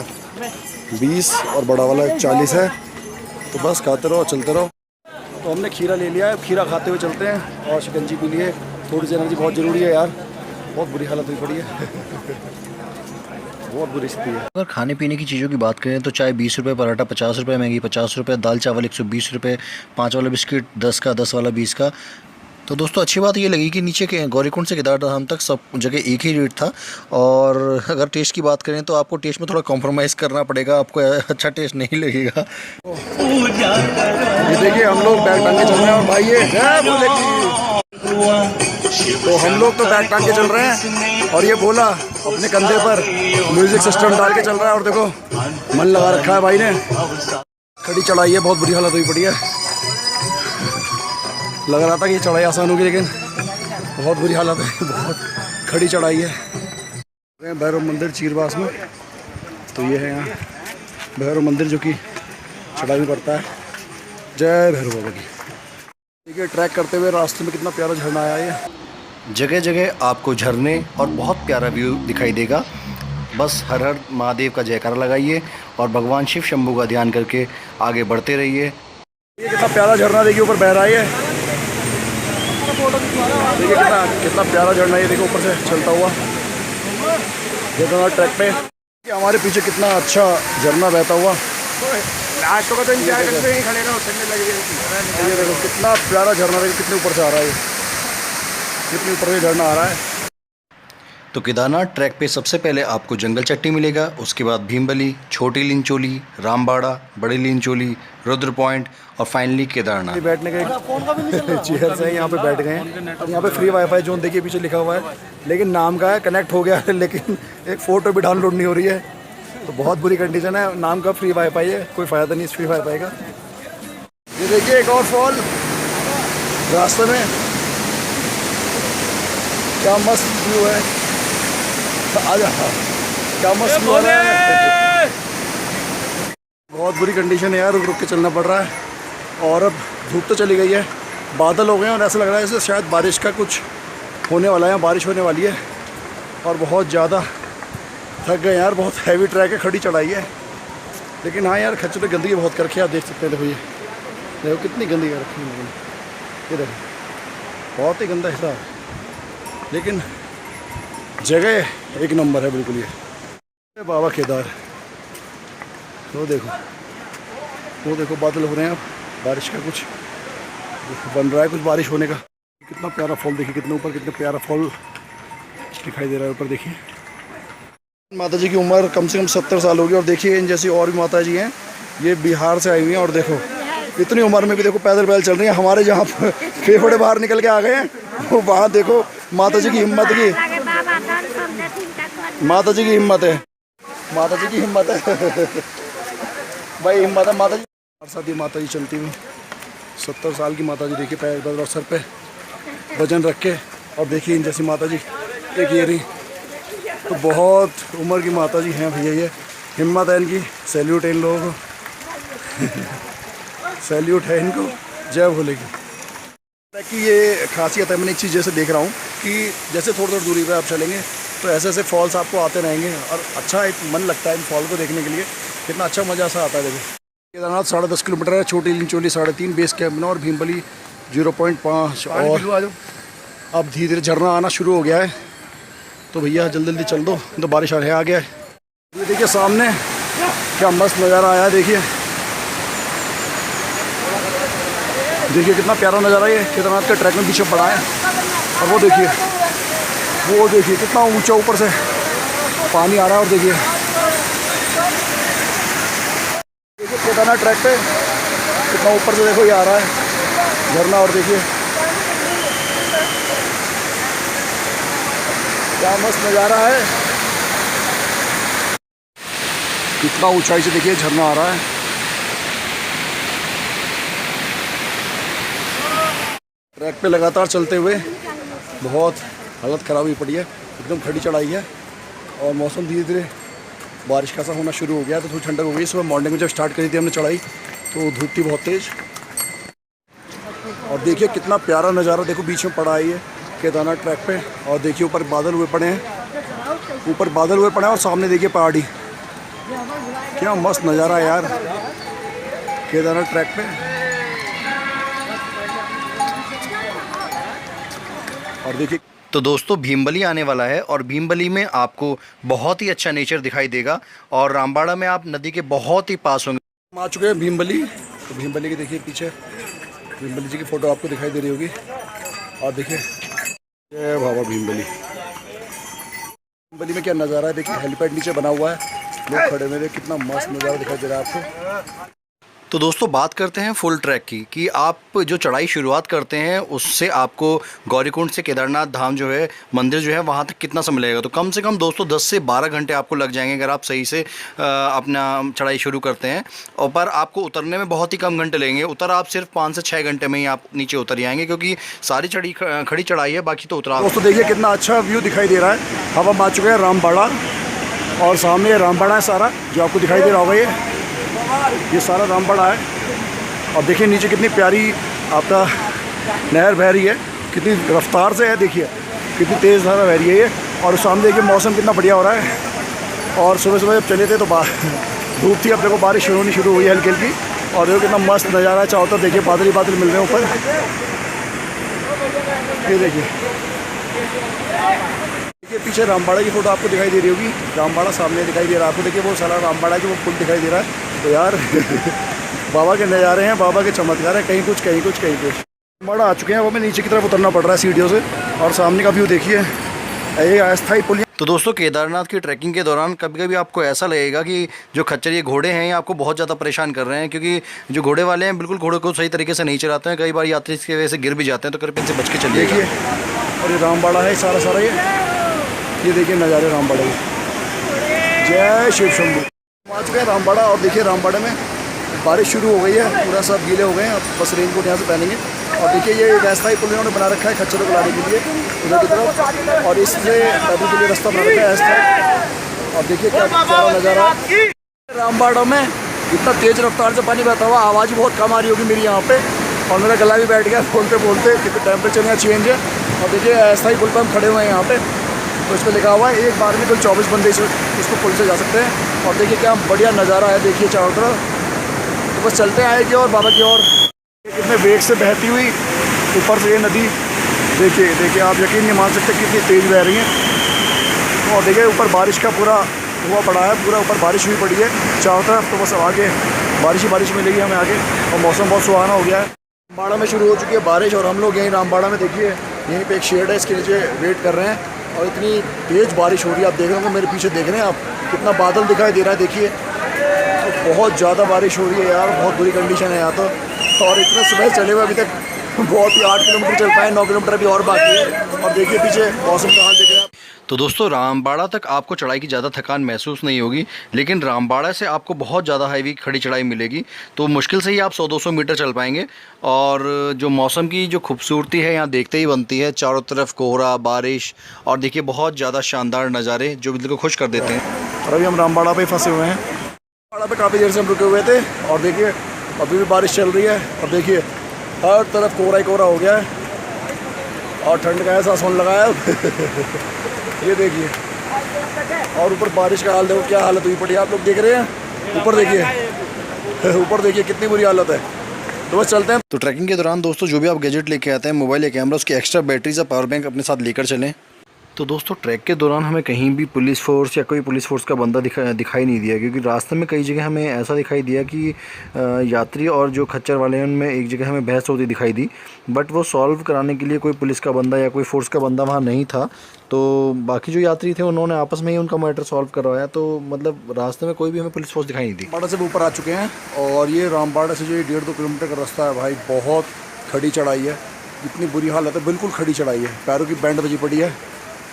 20 और बड़ा वाला 40 है। तो बस खाते रहो चलते रहो। तो हमने खीरा ले लिया है, खीरा खाते हुए चलते हैं, और शिकंजी पी लिए। थोड़ी सी एनर्जी बहुत ज़रूरी है यार, बहुत बुरी हालत हुई पड़ी है बहुत बुरी स्थिति है। अगर खाने पीने की चीज़ों की बात करें, तो चाय 20 रुपये, पराठा 50 रुपये, मैगी 50 रुपये, दाल चावल 120 रुपये, 5 वाला बिस्किट 10 का, 10 वाला 20 का। तो दोस्तों अच्छी बात ये लगी कि नीचे के गौरीकुंड से केदारधाम तक सब जगह एक ही रेट था। और अगर टेस्ट की बात करें, तो आपको टेस्ट में थोड़ा कॉम्प्रोमाइज़ करना पड़ेगा, आपको अच्छा टेस्ट नहीं लगेगा। ये देखिए हम लोग बैग टांग के चल रहे हैं, और भाई ये जय भोले की। तो हम लोग तो बैग टांग के चल रहे हैं, और ये भोला अपने कंधे पर म्यूजिक सिस्टम डाल के चल रहा है। और देखो मन लगा रखा है भाई ने। खड़ी चढ़ाई है, बहुत बुरी हालत हुई पड़ी है। लग रहा था कि ये चढ़ाई आसान होगी, लेकिन बहुत बुरी हालत है, बहुत खड़ी चढ़ाई है। भैरव मंदिर चीरवास में, तो ये है यहाँ भैरव मंदिर, जो कि चढ़ाई में पड़ता है। जय भैरव बाबा की। देखिए ट्रैक करते हुए रास्ते में कितना प्यारा झरना आया है। जगह जगह आपको झरने और बहुत प्यारा व्यू दिखाई देगा। बस हर हर महादेव का जयकारा लगाइए और भगवान शिव शंभू का ध्यान करके आगे बढ़ते रहिए। ये कितना प्यारा झरना देखिए ऊपर बह रहा है। देखिए कितना प्यारा झरना है, देखो ऊपर से चलता हुआ। देखो ट्रैक पे हमारे पीछे कितना अच्छा झरना बहता हुआ। लास्ट का तो इंतजार करते हैं, खड़े रहो, ठंडे लग रही ये देखो कितना प्यारा झरना, देखो कितने ऊपर से आ रहा है, कितने ऊपर से झरना आ रहा है। तो केदारनाथ ट्रैक पे सबसे पहले आपको जंगल चट्टी मिलेगा, उसके बाद भीमबली, छोटी लिंचोली, रामबाड़ा, बड़ी लिंचोली, रुद्र पॉइंट और फाइनली केदारनाथ। बैठने का चेयर्स है, यहाँ पे बैठ गए हैं। यहाँ पे फ्री वाईफाई जोन देखिए पीछे लिखा हुआ है, लेकिन नाम का है, कनेक्ट हो गया है, लेकिन एक फ़ोटो भी डाउनलोड नहीं हो रही है, तो बहुत बुरी कंडीशन है। नाम का फ्री वाईफाई है, कोई फ़ायदा नहीं इस फ्री वाईफाई का। ये देखिए एक और फॉल रास्ते में, क्या मस्त व्यू है। आजा, क्या मस्त व्यू है। बहुत बुरी कंडीशन है यार, रुक रुक के चलना पड़ रहा है। और अब धूप तो चली गई है, बादल हो गए हैं और ऐसा लग रहा है जैसे शायद बारिश का कुछ होने वाला है, बारिश होने वाली है। और बहुत ज़्यादा थक गए यार, बहुत हैवी ट्रैक है, खड़ी चढ़ाई है। लेकिन हाँ यार, खच्चर पे गंदगी बहुत कर रखी है, आप देख सकते हैं। देखो ये देखो कितनी गंदगी कर रखी है लोगों ने, ये देखो बहुत ही गंदा हिसाब, लेकिन जगह एक नंबर है बिल्कुल। ये बाबा केदार, वो देखो बादल हो रहे हैं, अब बारिश का कुछ बन रहा है, कुछ बारिश होने का। कितना प्यारा फॉल देखिए, कितने ऊपर कितना प्यारा फॉल दिखाई दे रहा है ऊपर। देखिए माता जी की उम्र कम से कम 70 साल होगी। और देखिए इन जैसी और भी माता जी हैं, ये बिहार से आई हुई हैं, और देखो इतनी उम्र में भी देखो पैदल चल रही हैं। हमारे जहाँ फेफड़े बाहर निकल के आ गए हैं, वो वहाँ देखो माता जी की हिम्मत की, माता जी की हिम्मत है, माता जी की हिम्मत है भाई, हिम्मत है माता जी। और साथ ही माता जी चलती हुई 70 साल की माता जी, देखिए पैदल और सर पे वजन रख के। और देखिए इन जैसी माता जी एक ये रही, तो बहुत उम्र की माता जी हैं भैया, ये हिम्मत है इनकी। सैल्यूट है इन लोगों को सैल्यूट है इनको, जय भोले की। कि ये खासियत है, मैंने एक चीज़ जैसे देख रहा हूँ कि जैसे थोड़ी थोड़ी दूरी पे आप चलेंगे तो ऐसे ऐसे फॉल्स आपको आते रहेंगे, और अच्छा एक मन लगता है इन फॉल को देखने के लिए, कितना अच्छा मज़ा सा आता है। देखो केदारनाथ 10.5 किलोमीटर है, छोटी लिंचोली 3.5 बेस कैंप, और भीमबली 0.5। और अब धीरे धीरे झरना आना शुरू हो गया है, तो भैया जल्दी जल्दी चल दो, तो बारिश आ गया है। ये देखिए सामने क्या मस्त नज़ारा आया है, देखिए देखिए कितना प्यारा नज़ारा है। केदारनाथ के ट्रैक में पीछे पड़ा है, और वो देखिए कितना ऊंचा ऊपर से पानी आ रहा है। और देखिए केदारनाथ ट्रैक पे कितना ऊपर से देखो ये आ रहा है झरना, और देखिए क्या मस्त नज़ारा है, कितना ऊंचाई से देखिए झरना आ रहा है। ट्रैक पे लगातार चलते हुए बहुत हालत ख़राब हुई पड़ी है, एकदम खड़ी चढ़ाई है, और मौसम धीरे धीरे बारिश का सा होना शुरू हो गया, तो थोड़ी ठंडक हो गई। सुबह मॉर्निंग में जब स्टार्ट करी थी हमने चढ़ाई, तो धूप थी बहुत तेज़। और देखिए कितना प्यारा नज़ारा, देखो बीच में पड़ा है ये केदारनाथ ट्रैक पे, और देखिए ऊपर बादल हुए पड़े हैं, ऊपर बादल हुए पड़े हैं, और सामने देखिए पहाड़ी, क्या मस्त नज़ारा है यार केदारनाथ ट्रैक पे। और देखिए तो दोस्तों भीमबली आने वाला है, और भीमबली में आपको बहुत ही अच्छा नेचर दिखाई देगा, और रामबाड़ा में आप नदी के बहुत ही पास होंगे। हम आ चुके हैं भीमबली, तो भीमबली के देखिए पीछे भीमबली जी की फ़ोटो आपको दिखाई दे रही होगी, और देखिए जय बाबा भीमबली। भीमबली में क्या नज़ारा है, देखिए हेलीपैड नीचे बना हुआ है, लोग खड़े हुए, कितना मस्त नज़ारा दिखाई दे रहा है आपको। तो दोस्तों बात करते हैं फुल ट्रैक की, कि आप जो चढ़ाई शुरुआत करते हैं उससे आपको गौरीकुंड से केदारनाथ धाम जो है, मंदिर जो है, वहाँ तक कितना समय लगेगा। तो कम से कम दोस्तों 10 से 12 घंटे आपको लग जाएंगे अगर आप सही से अपना चढ़ाई शुरू करते हैं। और पर आपको उतरने में बहुत ही कम घंटे लगेंगे, उतर आप सिर्फ 5 से 6 घंटे में ही आप नीचे उतर जाएंगे, क्योंकि सारी खड़ी चढ़ाई है, बाकी तो उतरा। दोस्तों देखिए कितना अच्छा व्यू दिखाई दे रहा है। अब हम आ चुके हैं रामबाड़ा, और सामने रामबाड़ा है सारा, जो आपको दिखाई दे रहा होगा, ये सारा रामबाड़ा है। और देखिए नीचे कितनी प्यारी आपका नहर बह रही है, कितनी रफ्तार से है, देखिए कितनी तेज़ धारा बह रही है ये। और सामने देखिए मौसम कितना बढ़िया हो रहा है। और सुबह सुबह जब चले थे तो धूप थी, अब देखो बारिश होनी शुरू हुई है हल्की हल्की, और देखो कितना मस्त नज़ारा है। चारों तरफ देखिए बादल ही बादल मिल रहे हैं ऊपर, ये देखिए पीछे रामबाड़ा की फ़ोटो आपको दिखाई दे रही होगी, रामबाड़ा सामने दिखाई दे रहा है आपको। देखिए वो सारा रामबाड़ा की वो पुल दिखाई दे रहा है। तो यार बाबा के नज़ारे हैं, बाबा के चमत्कार हैं, कहीं कुछ कहीं कुछ कहीं कुछ। बड़ा आ चुके हैं, वो हमें नीचे की तरफ उतरना पड़ रहा है सीढ़ियों से, और सामने का व्यू देखिए, ये अस्थाई पुल। तो दोस्तों केदारनाथ की ट्रैकिंग के दौरान कभी कभी आपको ऐसा लगेगा कि जो खच्चर ये घोड़े हैं ये आपको बहुत ज़्यादा परेशान कर रहे हैं, क्योंकि जो घोड़े वाले हैं बिल्कुल घोड़े को सही तरीके से नहीं चलाते हैं। कई बार यात्री इसकी वजह से गिर भी जाते हैं, तो कृपया इनसे बच के चलिए। देखिए, और ये रामबाड़ा है सारा सारा, ये देखिए नज़ारे रामबाड़ा के। जय शिव शंभू। आ चुके हैं रामबाड़ा, और देखिए रामबाड़े में बारिश शुरू हो गई है, पूरा सब गीले हो गए हैं, अब बस रेनकोट यहाँ से पहनेंगे। और देखिए ये एक अस्थाई पुल इन्होंने बना रखा है खच्चरों को लाने के लिए उधर की तरफ, और इससे पैदल के लिए रास्ता बना रखा है अस्थाई। और देखिए क्या प्यारा नज़ारा है रामबाड़ा में। इतना तेज़ रफ्तार से पानी बहता हुआ, आवाज़ भी बहुत कम आ रही होगी मेरी यहाँ पे, और मेरा गला भी बैठ गया बोलते बोलते, क्योंकि टेम्परेचर यहाँ चेंज है। और देखिए अस्थाई पुल पर हम खड़े हुए हैं यहाँ पे, तो इस पर लिखा हुआ है एक बार में कुल 24 बंदे इसको पुल से जा सकते हैं। और देखिए क्या बढ़िया नज़ारा है, देखिए चारों तरफ। तो बस चलते आएगी और बाबा की ओर। कितने वेग से बहती हुई ऊपर से ये नदी, देखिए देखिए, आप यकीन नहीं मान सकते कितनी तेज़ बह रही है। और देखिए ऊपर बारिश का पूरा हुआ पड़ा है, पूरा ऊपर बारिश हुई पड़ी है चारों तरफ। तो बस आगे बारिश ही बारिश मिलेगी हमें आगे, और मौसम बहुत सुहाना हो गया है। रामबाड़ा में शुरू हो चुकी है बारिश, और हम लोग यहीं रामबाड़ा में देखिए यहीं पे एक शेड है, इसके नीचे वेट कर रहे हैं। और इतनी तेज़ बारिश हो रही है, आप देख रहे होंगे मेरे पीछे, देख रहे हैं आप कितना बादल दिखाई दे रहा है, देखिए। तो बहुत ज़्यादा बारिश हो रही है यार, बहुत बुरी कंडीशन है यहाँ तो। और इतना सुबह चले हुए अभी तक बहुत ही 8 किलोमीटर चल पाए, 9 किलोमीटर अभी और बाकी है। और देखिए पीछे मौसम का हाल देखिए आप। तो दोस्तों रामबाड़ा तक आपको चढ़ाई की ज़्यादा थकान महसूस नहीं होगी, लेकिन रामबाड़ा से आपको बहुत ज़्यादा हैवी खड़ी चढ़ाई मिलेगी। तो मुश्किल से ही आप 100-200 मीटर चल पाएंगे। और जो मौसम की जो खूबसूरती है यहाँ देखते ही बनती है, चारों तरफ कोहरा, बारिश, और देखिए बहुत ज़्यादा शानदार नज़ारे जो दिल को खुश कर देते हैं। और अभी हम रामबाड़ा पे फंसे हुए हैं, रामबाड़ा पे काफ़ी देर से हम रुके हुए थे, और देखिए अभी भी बारिश चल रही है। और देखिए हर तरफ कोहरा ही कोहरा हो गया है, और ठंड का एहसास होने लगा है। ये देखिए, और ऊपर बारिश का हाल देखो, क्या हालत हुई पड़ी है, आप लोग देख रहे हैं ऊपर, देखिए ऊपर देखिए कितनी बुरी हालत है। तो बस चलते हैं। तो ट्रैकिंग के दौरान दोस्तों जो भी आप गैजेट लेके आते हैं, मोबाइल या कैमरा, उसकी एक्स्ट्रा बैटरीज या पावर बैंक अपने साथ लेकर चलें। तो दोस्तों ट्रैक के दौरान हमें कहीं भी पुलिस फोर्स या कोई पुलिस फोर्स का बंदा दिखाई नहीं दिया, क्योंकि रास्ते में कई जगह हमें ऐसा दिखाई दिया कि यात्री और जो खच्चर वाले हैं उनमें एक जगह हमें बहस होती दिखाई दी, बट वो सॉल्व कराने के लिए कोई पुलिस का बंदा या कोई फोर्स का बंदा वहाँ नहीं था। तो बाकी जो यात्री थे उन्होंने आपस में ही उनका मैटर सॉल्व करवाया। तो मतलब रास्ते में कोई भी हमें पुलिस फोर्स दिखाई नहीं दी। रामबाड़ा से ऊपर आ चुके हैं, और ये रामबाड़ा से जो 1.5-2 किलोमीटर का रास्ता है भाई, बहुत खड़ी चढ़ाई है, इतनी बुरी हालत है, बिल्कुल खड़ी चढ़ाई है, पैरों की बैंड बजी पड़ी है,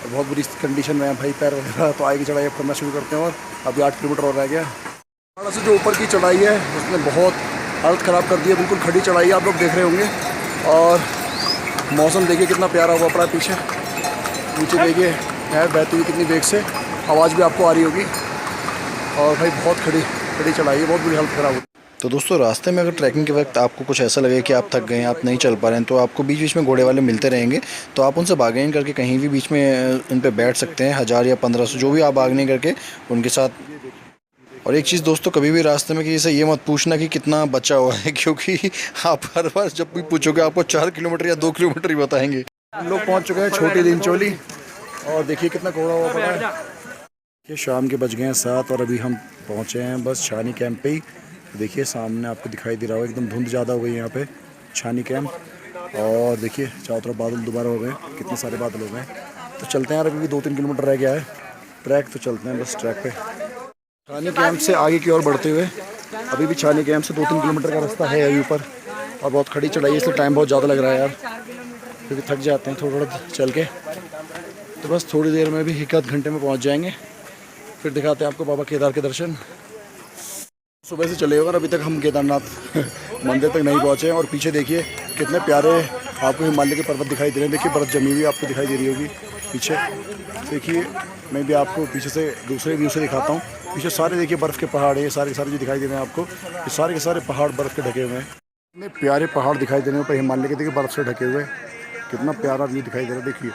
और बहुत बुरी कंडीशन में है भाई पैर वगैरह। तो आगे चढ़ाई अब करना शुरू करते हैं, और अभी 8 किलोमीटर और रह गया। रामबाड़ा से जो ऊपर की चढ़ाई है उसने बहुत हालत ख़राब कर दी है, बिल्कुल खड़ी चढ़ाई है, आप लोग देख रहे होंगे। और मौसम देखिए कितना प्यारा हुआ पड़ा है पीछे, नीचे देखिए है बहती हुई कितनी वेग से, आवाज़ भी आपको आ रही होगी। और भाई बहुत खड़ी चढ़ाई है, बहुत बुरी हालत ख़राब हुई। तो दोस्तों रास्ते में अगर ट्रैकिंग के वक्त आपको कुछ ऐसा लगे कि आप थक गए हैं, आप नहीं चल पा रहे हैं, तो आपको बीच बीच में घोड़े वाले मिलते रहेंगे। तो आप उनसे बार्गेनिंग करके कहीं भी बीच में इन पे बैठ सकते हैं, 1000 या 1500 जो भी आप बार्गेनिंग करके उनके साथ। और एक चीज़ दोस्तों, कभी भी रास्ते में किसी से ये मत पूछना कि कितना बचा हुआ है, क्योंकि आप हर बार जब भी पूछोगे आपको 4 किलोमीटर या 2 किलोमीटर ही बताएंगे। हम लोग पहुँच चुके हैं छोटी लिंचोली, और देखिए कितना कोहरा हुआ पड़ा है। ये शाम के बज गए हैं 7, और अभी हम पहुँचे हैं बस छानी कैंप पे ही। देखिए सामने आपको दिखाई दे रहा होगा, एकदम धुंध ज़्यादा हो गई है यहाँ पे छानी कैंप। और देखिए चारों तरफ बादल दोबारा हो गए, कितने सारे बादल हो गए। तो चलते हैं यार, अभी भी 2-3 किलोमीटर रह गया है ट्रैक, तो चलते हैं बस ट्रैक पे। छानी कैंप से आगे की ओर बढ़ते हुए, अभी भी छानी कैंप से 2-3 किलोमीटर का रास्ता है अभी ऊपर, और बहुत खड़ी चढ़ाई है, इसलिए टाइम बहुत ज़्यादा लग रहा है यार, क्योंकि थक जाते हैं थोड़ा चल के। तो बस थोड़ी देर में भी 1-8 घंटे में पहुँच जाएंगे, फिर दिखाते हैं आपको बाबा केदार के दर्शन। सुबह से चले होगा, अभी तक हम केदारनाथ मंदिर तक नहीं पहुँचे हैं। और पीछे देखिए कितने प्यारे आपको हिमालय के पर्वत दिखाई दे रहे हैं, देखिए बर्फ़ जमी हुई आपको दिखाई दे रही होगी पीछे। देखिए मैं भी आपको पीछे से दूसरे व्यू से दिखाता हूँ, पीछे सारे देखिए बर्फ़ के पहाड़ है, सारे जो दिखाई दे रहे हैं आपको, ये सारे के सारे पहाड़ बर्फ़ के ढके हुए हैं। इतने प्यारे पहाड़ दिखाई दे रहे हैं ऊपर हिमालय के, देखिए बर्फ़ से ढके हुए, कितना प्यारा व्यू दिखाई दे रहा है। देखिए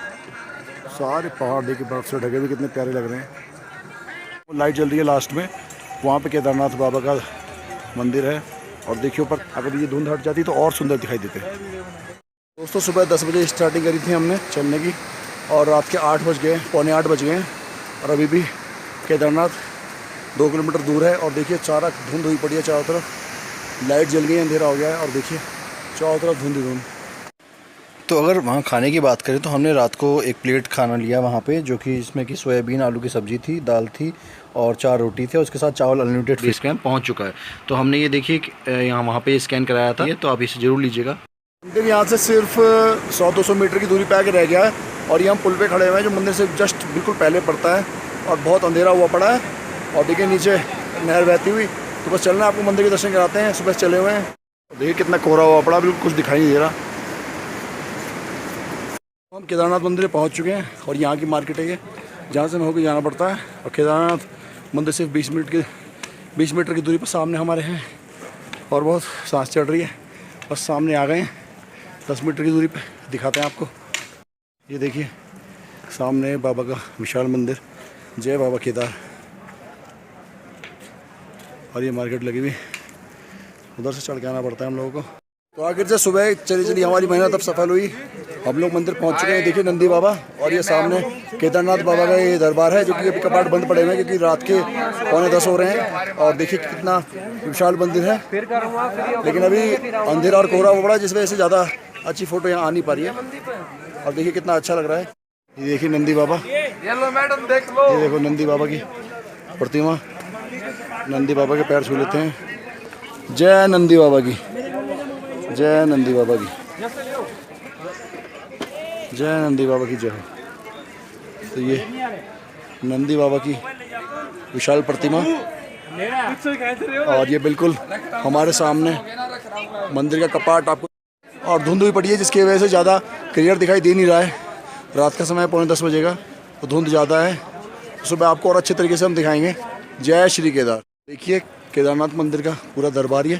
सारे पहाड़ देखिए बर्फ़ से ढके हुए, कितने प्यारे लग रहे हैं। वो लाइट जल रही है लास्ट में, वहाँ पे केदारनाथ बाबा का मंदिर है। और देखिए ऊपर अगर ये धुंध हट जाती तो और सुंदर दिखाई देते। दोस्तों सुबह 10 बजे स्टार्टिंग करी थी हमने चलने की, और रात के 8 बज गए, पौने 8 बज गए, और अभी भी केदारनाथ 2 किलोमीटर दूर है। और देखिए चारा धुंध हुई पड़ी है चारों तरफ, लाइट जल गई है, अंधेरा हो गया है और देखिए चारों तरफ धुंध ही धुंध। तो अगर वहाँ खाने की बात करें तो हमने रात को एक प्लेट खाना लिया वहाँ पे, जो कि इसमें कि सोयाबीन आलू की सब्ज़ी थी, दाल थी और 4 रोटी थे, उसके साथ चावल अनलिमिटेड फेस कैम्प पहुँच चुका है। तो हमने ये देखिए यहाँ वहाँ पे स्कैन कराया था, तो आप इसे ज़रूर लीजिएगा। मंदिर यहाँ से सिर्फ 100-200 मीटर की दूरी पे आके रह गया है और ये हम पुल पे खड़े हुए हैं जो मंदिर से जस्ट बिल्कुल पहले पड़ता है और बहुत अंधेरा हुआ पड़ा है और देखिए नीचे नहर बहती हुई। तो बस चलना, आपको मंदिर के दर्शन कराते हैं। सुबह चले हुए हैं, देखिए कितना कोहरा हुआ पड़ा, बिल्कुल कुछ दिखाई नहीं दे रहा। हम केदारनाथ मंदिर पहुँच चुके हैं और यहाँ की मार्केट है ये, जहाँ से हमें होकर जाना पड़ता है। और केदारनाथ मंदिर सिर्फ 20 मीटर की दूरी पर सामने हमारे हैं और बहुत सांस चढ़ रही है। बस सामने आ गए हैं, 10 मीटर की दूरी पे दिखाते हैं आपको। ये देखिए सामने बाबा का विशाल मंदिर, जय बाबा केदार। और ये मार्केट लगी हुई, उधर से चढ़ के आना पड़ता है हम लोगों को। तो आखिर से सुबह चली हमारी मेहनत अब सफल हुई। हम लोग मंदिर पहुंच चुके हैं। देखिए नंदी बाबा और ये सामने केदारनाथ बाबा का ये दरबार है, जो कि अभी कपाट बंद पड़े हुए हैं क्योंकि रात के 9:45 हो रहे हैं। और देखिए कितना विशाल मंदिर है, लेकिन अभी अंधेरा और कोहरा हो पड़ा जिस वजह से ज़्यादा अच्छी फ़ोटो यहाँ आ नहीं पा रही है। और देखिए कितना अच्छा लग रहा है। ये देखिए नंदी बाबा, ये देखो नंदी बाबा की प्रतिमा। नंदी बाबा के पैर छू लेते हैं। जय नंदी बाबा की, जय नंदी बाबा की, जय नंदी बाबा की जय हो। तो ये नंदी बाबा की विशाल प्रतिमा और ये बिल्कुल हमारे सामने मंदिर का कपाट। आपको और धुंध भी पड़ी है जिसकी वजह से ज़्यादा क्लियर दिखाई दे नहीं रहा है। रात का समय 9:45 बजेगा तो धुंध ज़्यादा है। सुबह आपको और अच्छे तरीके से हम दिखाएंगे। जय श्री केदार। देखिए केदारनाथ मंदिर का पूरा दरबार, ये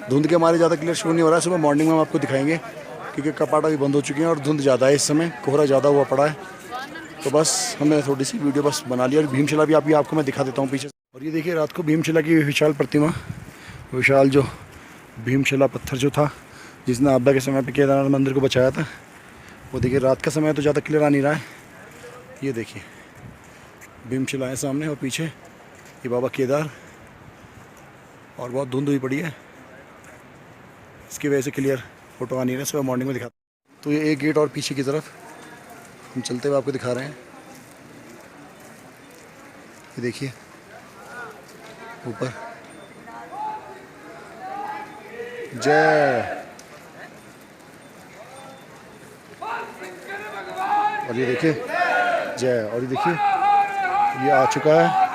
धुंध के हमारे ज़्यादा क्लियर शो नहीं हो रहा है। सुबह मॉर्निंग में हम आपको दिखाएंगे क्योंकि कपाट अभी बंद हो चुके हैं और धुंध ज़्यादा है, इस समय कोहरा ज़्यादा हुआ पड़ा है। तो बस हमने थोड़ी सी वीडियो बस बना ली और भीमशिला भी आपको मैं दिखा देता हूँ पीछे। और ये देखिए रात को भीमशिला की विशाल प्रतिमा, विशाल जो भीमशिला पत्थर जो था जिसने आपदा के समय पे केदारनाथ मंदिर को बचाया था, वो देखिए रात का समय तो ज़्यादा क्लियर आ नहीं रहा है। ये देखिए भीमशिला है सामने और पीछे ये बाबा केदार और बहुत धुंध हुई पड़ी है, इसकी वजह से क्लियर फोटो आ नहीं रहा है। सुबह मॉर्निंग में दिखाता। तो ये एक गेट और पीछे की तरफ हम चलते हुए आपको दिखा रहे हैं। ये देखिए ऊपर जय, और ये देखिए जय, और ये देखिए ये आ चुका है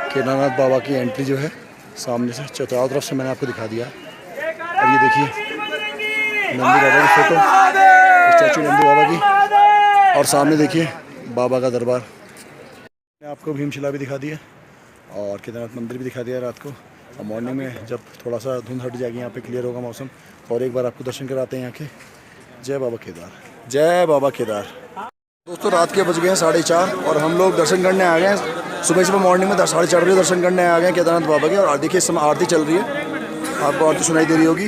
केदारनाथ बाबा की एंट्री जो है सामने से, चारों तरफ से मैंने आपको दिखा दिया। और ये देखिए नंदी बाबा की फोटो, स्टैचू नंदी बाबा की, और सामने देखिए बाबा का दरबार। मैंने आपको भीमशिला भी दिखा दी है और केदारनाथ मंदिर भी दिखा दिया रात को। और मॉर्निंग में जब थोड़ा सा धुंध हट जाएगी, यहाँ पे क्लियर होगा मौसम, और एक बार आपको दर्शन कराते हैं यहाँ के। जय बाबा केदार, जय बाबा केदार। दोस्तों रात के बज गए हैं 4:30 और हम लोग दर्शन करने आ गए हैं। सुबह मॉर्निंग में 4:30 बजे दर्शन करने आ गए हैं केदारनाथ बाबा के। और देखिए इस समय आरती चल रही है, आपको आरती सुनाई दे रही होगी।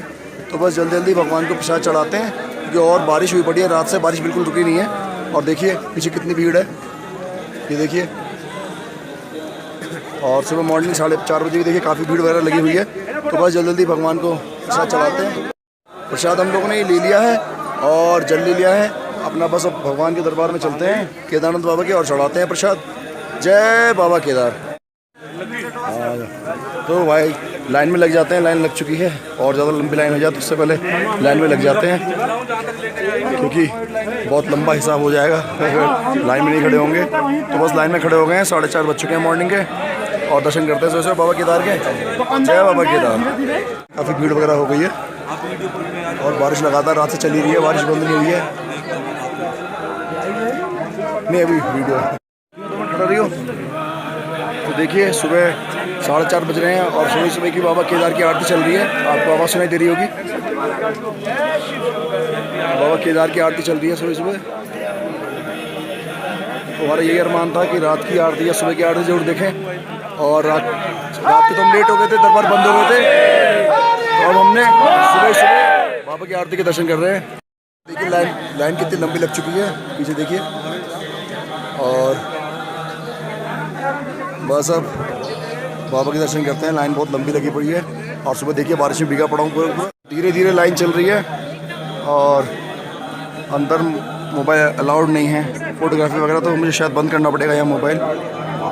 तो बस जल्दी जल्दी भगवान को प्रसाद चढ़ाते हैं क्योंकि और बारिश हुई पड़ी है, रात से बारिश बिल्कुल रुकी नहीं है। और देखिए पीछे कितनी भीड़ है, ये देखिए। और सुबह मॉर्निंग 4:30 बजे भी देखिए काफ़ी भीड़ वगैरह लगी हुई है। तो बस जल्दी जल्दी भगवान को प्रसाद चढ़ाते हैं। प्रसाद हम लोगों ने ये ले लिया है और जल ले लिया है अपना। बस अब भगवान के दरबार में चलते हैं केदारनाथ बाबा के और चढ़ाते हैं प्रसाद। जय बाबा केदार। तो भाई लाइन में लग जाते हैं, लाइन लग चुकी है और ज़्यादा लंबी लाइन हो जाए तो उससे पहले लाइन में लग जाते हैं क्योंकि बहुत लंबा हिसाब हो जाएगा अगर लाइन में नहीं खड़े होंगे। तो बस लाइन में खड़े हो गए हैं, 4:30 बज चुके हैं मॉर्निंग के और दर्शन करते हैं सुबह बाबा केदार के। जय बाबा केदार। काफ़ी भीड़ वगैरह हो गई है और बारिश लगातार रात से चली रही है, बारिश बंद नहीं हुई है। नहीं अभी वीडियो कर रही हो। तो देखिए सुबह 4:30 बज रहे हैं और सुबह सुबह की बाबा केदार की आरती चल रही है, आपको आवाज़ सुनाई दे रही होगी। बाबा केदार की आरती चल रही है सुबह सुबह। तो हमारा यही अरमान था कि रात की आरती या सुबह की आरती जरूर देखें। और रात के तो हम लेट हो गए थे, दरबार बंद हो गए थे, तो अब हमने सुबह सुबह बाबा की आरती के दर्शन कर रहे हैं। देखिए लाइन कितनी लंबी लग चुकी है, पीछे देखिए। और बस अब बाबा के दर्शन करते हैं, लाइन बहुत लंबी लगी पड़ी है। और सुबह देखिए बारिश में भीगा पड़ा हूँ पूरा। धीरे धीरे लाइन चल रही है और अंदर मोबाइल अलाउड नहीं है, फ़ोटोग्राफी वगैरह तो मुझे शायद बंद करना पड़ेगा यहाँ मोबाइल।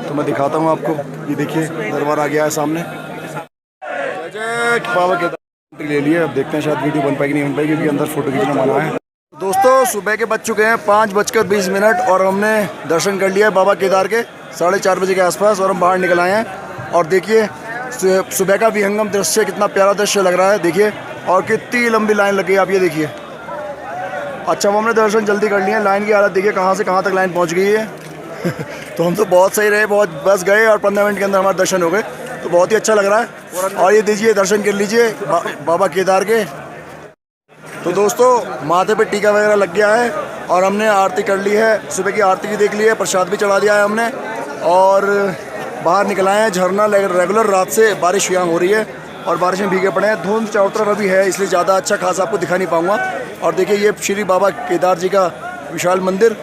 तो मैं दिखाता हूँ आपको, ये देखिए दरबार आ गया है सामने। जय बाबा के एंट्री ले लिए। अब देखते हैं शायद वीडियो बन पाएगी नहीं बन पाएगी, क्योंकि अंदर फ़ोटो खींचना मना है। दोस्तों सुबह के बज चुके हैं 5:20 और हमने दर्शन कर लिया बाबा केदार के 4:30 बजे के आसपास, और हम बाहर निकल आए हैं। और देखिए सुबह का विहंगम दृश्य, कितना प्यारा दृश्य लग रहा है देखिए, और कितनी लंबी लाइन लगी है आप ये देखिए। अच्छा, हमने दर्शन जल्दी कर लिए। लाइन की हालत देखिए कहाँ से कहाँ तक लाइन पहुँच गई है। तो हम तो बहुत सही रहे, बहुत बस गए और 15 मिनट के अंदर हमारे दर्शन हो गए, तो बहुत ही अच्छा लग रहा है। और ये दीजिए दर्शन कर लीजिए बाबा केदार के। तो दोस्तों माथे पे टीका वगैरह लग गया है और हमने आरती कर ली है, सुबह की आरती भी देख ली है, प्रसाद भी चढ़ा दिया है हमने, और बाहर निकल आए हैं। झरना रेगुलर रात से बारिश यहाँ हो रही है और बारिश में भीगे पड़े हैं। धुंध चारों तरफ अभी है, इसलिए ज़्यादा अच्छा खासा आपको दिखा नहीं पाऊँगा। और देखिए ये श्री बाबा केदार जी का विशाल मंदिर,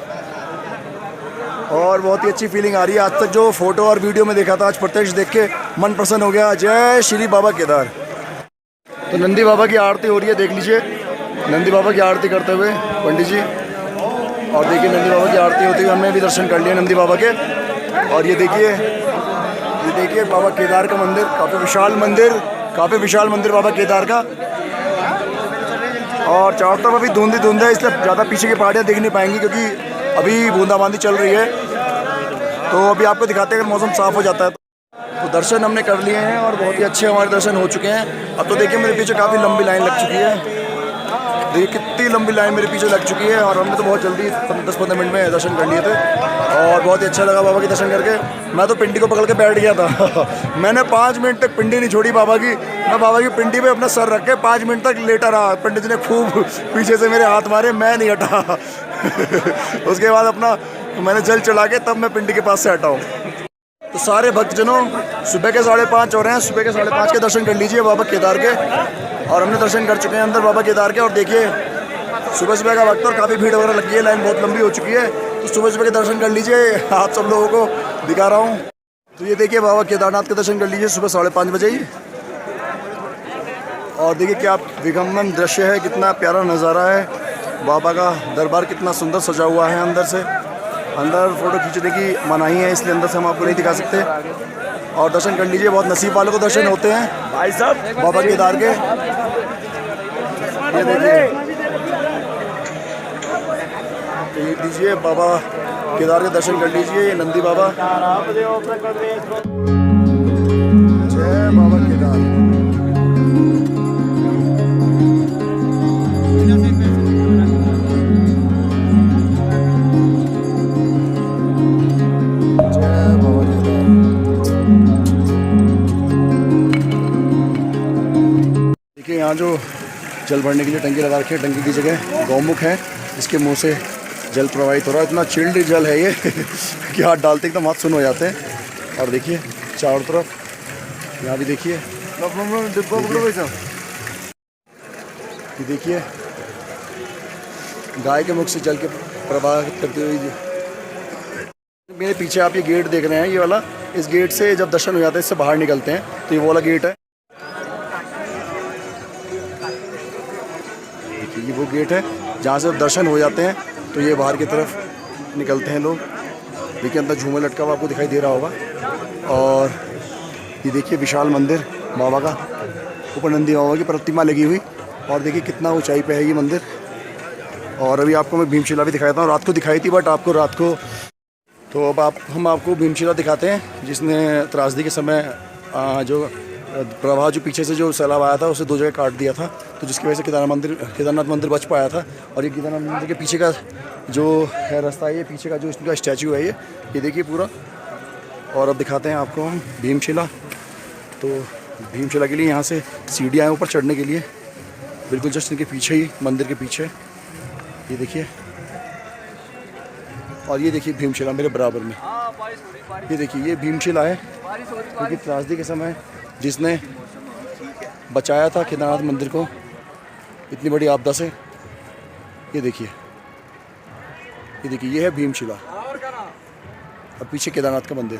और बहुत ही अच्छी फीलिंग आ रही है। आज तक जो फोटो और वीडियो में देखा था, आज प्रत्यक्ष देख के मन प्रसन्न हो गया। जय श्री बाबा केदार। तो नंदी बाबा की आरती हो रही है, देख लीजिए नंदी बाबा की आरती करते हुए पंडित जी। और देखिए नंदी बाबा की आरती होती हुई हमने भी दर्शन कर लिए नंदी बाबा के। और ये देखिए बाबा केदार का मंदिर, काफ़ी विशाल मंदिर बाबा केदार का। और चारों तरफ अभी धुंध है, इसलिए ज़्यादा पीछे की पहाड़ियाँ देख नहीं पाएंगी, क्योंकि अभी बूंदाबांदी चल रही है। तो अभी आपको दिखाते हैं अगर मौसम साफ़ हो जाता है तो। दर्शन हमने कर लिए हैं और बहुत ही अच्छे हमारे दर्शन हो चुके हैं। अब तो देखिए मेरे पीछे काफ़ी लंबी लाइन लग चुकी है, देखिए कितनी लंबी लाइन मेरे पीछे लग चुकी है। और हमने तो बहुत जल्दी 10-15 मिनट में दर्शन कर लिए थे और बहुत ही अच्छा लगा बाबा के दर्शन करके। मैं तो पिंडी को पकड़ के बैठ गया था। मैंने 5 मिनट तक पिंडी नहीं छोड़ी बाबा की। मैं बाबा की पिंडी पे अपना सर रख के 5 मिनट तक लेटा रहा। पंडित जी ने खूब पीछे से मेरे हाथ मारे, मैं नहीं हटा। उसके बाद अपना मैंने जल चढ़ा के तब मैं पिंडी के पास से हटा हूँ। तो सारे भक्तजनों सुबह के 5:30 हो रहे हैं, सुबह के 5:30 के दर्शन कर लीजिए बाबा केदार के। और हमने दर्शन कर चुके हैं अंदर बाबा केदार के। और देखिए सुबह का वक्त और काफ़ी भीड़ वगैरह लगी है, लाइन बहुत लंबी हो चुकी है। तो सुबह के दर्शन कर लीजिए, आप सब लोगों को दिखा रहा हूँ। तो ये देखिए बाबा केदारनाथ के दर्शन कर लीजिए सुबह 5:30 बजे ही। और देखिए क्या विगमन दृश्य है, कितना प्यारा नज़ारा है। बाबा का दरबार कितना सुंदर सजा हुआ है। अंदर से अंदर फ़ोटो खींचने की मनाही है, इसलिए अंदर से हम आपको नहीं दिखा सकते। और दर्शन कर लीजिए, बहुत नसीब वालों को दर्शन होते हैं भाई साहब बाबा केदार के। ये देखिए ये लीजिए बाबा केदार के दर्शन कर लीजिए। ये नंदी बाबा, जय बाबा केदार। देखिए यहाँ जो जल भरने के लिए टंकी लगा रखी है, टंकी की जगह गौमुख है, इसके मुंह से जल प्रवाहित हो रहा है। इतना चिल्ड जल है ये कि हाथ डालते एकदम हाथ सुन हो जाते हैं। और देखिए चारों तरफ यहाँ भी देखिए, ये देखिए गाय के मुख से जल के प्रवाहित करते हुए। मेरे पीछे आप ये गेट देख रहे हैं, ये वाला, इस गेट से जब दर्शन हो जाता है इससे बाहर निकलते हैं, तो ये वाला गेट है। ये वो गेट है जहाँ से दर्शन हो जाते हैं तो ये बाहर की तरफ निकलते हैं लोग। देखिए अंदर झूमर लटका हुआ आपको दिखाई दे रहा होगा। और ये देखिए विशाल मंदिर बाबा का, ऊपर नंदी बाबा की प्रतिमा लगी हुई। और देखिए कितना ऊंचाई पे है ये मंदिर। और अभी आपको मैं भीमशिला भी दिखाता हूँ, रात को दिखाई थी बट आपको रात को, तो अब हम आपको भीमशिला दिखाते हैं, जिसने त्रासदी के समय जो प्रवाह जो पीछे से जो सैलाब आया था उसे 2 जगह काट दिया था, तो जिसकी वजह से केदारनाथ मंदिर बच पाया था। और ये केदारनाथ मंदिर के पीछे का जो है रास्ता है, ये पीछे का जो इसका स्टैचू है ये देखिए पूरा। और अब दिखाते हैं आपको हम भीमशिला। तो भीमशिला के लिए यहाँ से सीढ़ियाँ हैं ऊपर चढ़ने के लिए, बिल्कुल जस्ट इनके पीछे ही, मंदिर के पीछे ये देखिए। और ये देखिए भीमशिला मेरे बराबर में, ये देखिए ये भीमशिला है, क्योंकि त्रासदी के समय जिसने बचाया था केदारनाथ मंदिर को इतनी बड़ी आपदा से। ये देखिए ये है भीमशिला और पीछे केदारनाथ का मंदिर।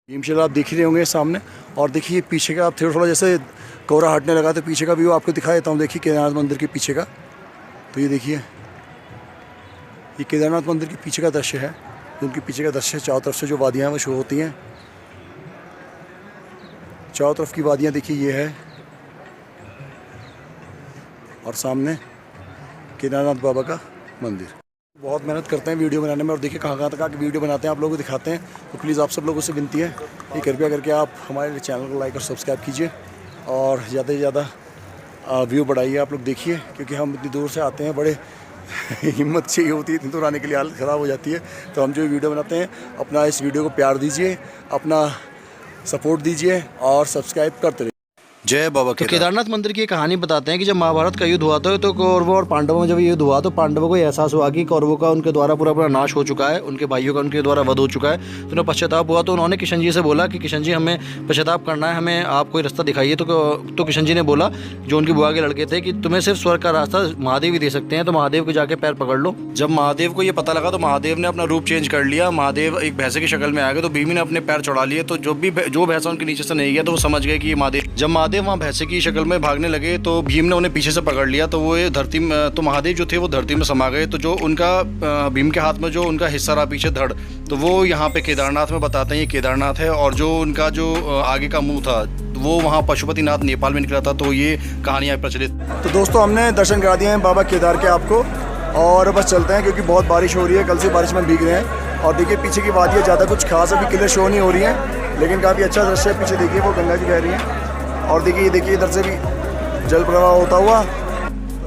भीमशिला आप देख ही रहे होंगे सामने। और देखिए पीछे का आप थोड़ा जैसे कोहरा हटने लगा तो पीछे का व्यू आपको दिखा देता हूँ। देखिए केदारनाथ मंदिर के पीछे का, तो ये देखिए ये केदारनाथ मंदिर के पीछे का दृश्य है। उनके पीछे का दृश्य, चारों तरफ से जो वादियाँ हैं वो शो होती हैं। चारों तरफ की वादियाँ देखिए ये है, और सामने केदारनाथ बाबा का मंदिर। बहुत मेहनत करते हैं वीडियो बनाने में, और देखिए कहाँ कहाँ तक आके वीडियो बनाते हैं, आप लोगों को दिखाते हैं। तो प्लीज़ आप सब लोगों से विनती है कि कृपया करके आप हमारे चैनल को लाइक और सब्सक्राइब कीजिए, और ज़्यादा से ज़्यादा व्यू बढ़ाइए। आप लोग देखिए, क्योंकि हम इतनी दूर से आते हैं, बड़े हिम्मत चाहिए होती है, इतनी दूर आने के लिए हालत ख़राब हो जाती है। तो हम जो वीडियो बनाते हैं, अपना इस वीडियो को प्यार दीजिए, अपना सपोर्ट दीजिए और सब्सक्राइब करते रहिए। जय बाबा। तो केदारनाथ मंदिर की एक कहानी बताते हैं कि जब महाभारत का युद्ध हुआ था तो कौरवों और पांडवों में जब युद्ध हुआ तो पांडवों को एहसास हुआ कि कौरवों का उनके द्वारा पूरा नाश हो चुका है, उनके भाइयों का उनके द्वारा वध हो चुका है। तो उन्हें पश्चाताप हुआ, तो उन्होंने किशन जी से बोला कि किशन जी हमें पश्चाताप करना है, हमें आप कोई रास्ता दिखाइए। तो किशन जी ने बोला, जो उनकी बुआ के लड़के थे, कि तुम्हें सिर्फ स्वर्ग का रास्ता महादेव ही दे सकते हैं, तो महादेव को जाके पैर पकड़ लो। जब महादेव को ये पता लगा तो महादेव ने अपना रूप चेंज कर लिया। महादेव एक भैंसे की शक्ल में आ गए, तो भीम ने अपने पैर चढ़ा लिए। तो जो भैंसा उनके नीचे से नहीं गया तो वो समझ गए कि ये महादेव। जब महादेव वहाँ भैंसे की शक्ल में भागने लगे तो भीम ने उन्हें पीछे से पकड़ लिया। तो वो धरती में, तो महादेव जो थे वो धरती में समा गए। तो जो उनका भीम के हाथ में जो उनका हिस्सा रहा पीछे धड़, तो वो यहाँ पे केदारनाथ में बताते हैं ये केदारनाथ है। और जो उनका जो आगे का मुंह था वो वहाँ पशुपतिनाथ नेपाल में निकला था। तो ये कहानियाँ प्रचलित। तो दोस्तों हमने दर्शन करा दिए हैं बाबा केदार के आपको, और बस चलते हैं क्योंकि बहुत बारिश हो रही है। कल से बारिश में भीग रहे हैं, और देखिए पीछे की वादियाँ ज़्यादा कुछ खास अभी क्लियर शो नहीं हो रही हैं, लेकिन काफ़ी अच्छा दृश्य है। पीछे देखिए वो गंगा जी बह रही हैं, और देखिए इधर से भी जल प्रवाह होता हुआ।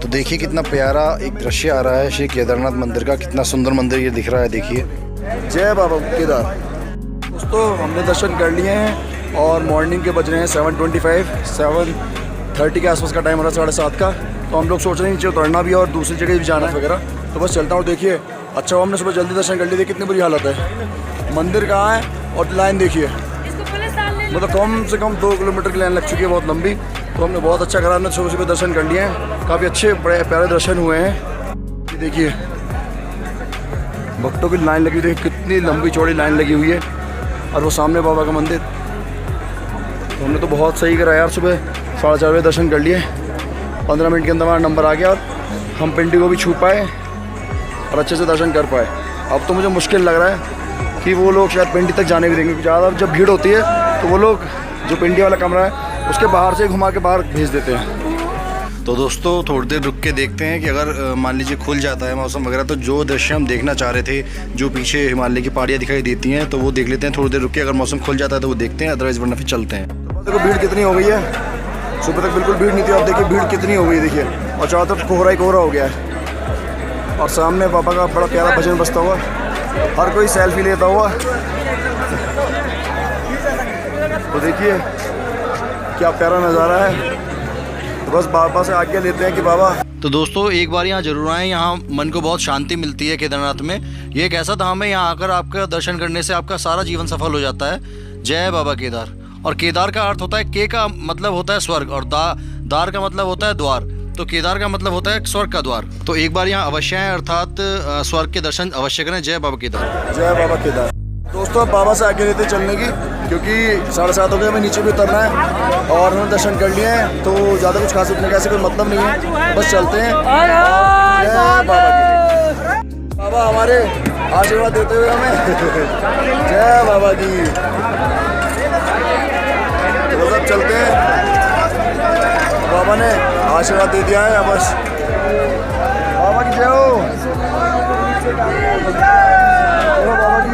तो देखिए कितना प्यारा एक दृश्य आ रहा है श्री केदारनाथ मंदिर का, कितना सुंदर मंदिर ये दिख रहा है। देखिए जय बाबा केदार। दोस्तों हमने दर्शन कर लिए हैं, और मॉर्निंग के बज रहे हैं 7:30 के आसपास का टाइम हो रहा है, 7:30 का। तो हम लोग सोच रहे हैं नीचे उतरना भी और दूसरी जगह भी जाना है वगैरह। तो बस चलता हूँ। देखिए अच्छा हमने सुबह जल्दी दर्शन कर लिए, कितनी बुरी हालत है। मंदिर कहाँ है और लाइन देखिए, मतलब कम से कम 2 किलोमीटर की लाइन लग चुकी है, बहुत लंबी। तो हमने बहुत अच्छा करा, हमने सुबह सुबह दर्शन कर लिए हैं, काफ़ी अच्छे बड़े प्यारे दर्शन हुए हैं। देखिए भक्तों की लाइन लगी हुई, देखिए कितनी लंबी चौड़ी लाइन लगी हुई है, और वो सामने बाबा का मंदिर। तो हमने तो बहुत सही करा यार, सुबह 4:30 बजे दर्शन कर लिए, 15 मिनट के अंदर हमारा नंबर आ गया, और हम पिंडी को भी छू पाए और अच्छे से दर्शन कर पाए। अब तो मुझे मुश्किल लग रहा है कि वो लोग शायद पिंडी तक जाने भी देंगे, ज़्यादा जब भीड़ होती है तो वो लोग जो पिंडी वाला कमरा है उसके बाहर से घुमा के बाहर भेज देते हैं। तो दोस्तों थोड़ी देर रुक के देखते हैं कि अगर मान लीजिए खुल जाता है मौसम वगैरह, तो जो दृश्य हम देखना चाह रहे थे, जो पीछे हिमालय की पहाड़ियाँ दिखाई देती हैं, तो वो देख लेते हैं थोड़ी देर रुक के। अगर मौसम खुल जाता है तो वो देखते हैं, अदरवाइज वरना फिर चलते हैं। देखो भीड़ कितनी हो गई है, सुबह तक बिल्कुल भीड़ नहीं थी, अब देखिए भीड़ कितनी हो गई देखिए, और चारों तरफ कोहरा ही कोहरा हो गया है। और सामने बाबा का बड़ा प्यारा भजन बजता हुआ, हर कोई सेल्फी लेता हुआ। तो देखिए क्या प्यारा नज़ारा है। तो बस बाबा से आज्ञा लेते हैं कि बाबा। तो दोस्तों एक बार यहाँ जरूर आएँ, यहाँ मन को बहुत शांति मिलती है। केदारनाथ में ये एक ऐसा धाम है, यहाँ आकर आपका दर्शन करने से आपका सारा जीवन सफल हो जाता है। जय बाबा केदार। और केदार का अर्थ होता है, के का मतलब होता है स्वर्ग, और दार का मतलब होता है द्वार। तो केदार का मतलब होता है स्वर्ग का द्वार। तो एक बार यहाँ अवश्य आएँ, अर्थात स्वर्ग के दर्शन अवश्य करें। जय बाबा केदार। जय बाबा केदार। दोस्तों अब बाबा से आगे लेते चलने की, क्योंकि 7:30 हो गए, हमें नीचे भी उतरना है, और हमने दर्शन कर लिए हैं, तो ज़्यादा कुछ खास उतरने का ऐसे कोई मतलब नहीं है, बस चलते हैं। जय बाबा की। बाबा हमारे आशीर्वाद देते हुए हमें। जय बाबा की। तो सब चलते हैं, बाबा ने आशीर्वाद दे दिया है, बस बाबा की जय हो। बाबा की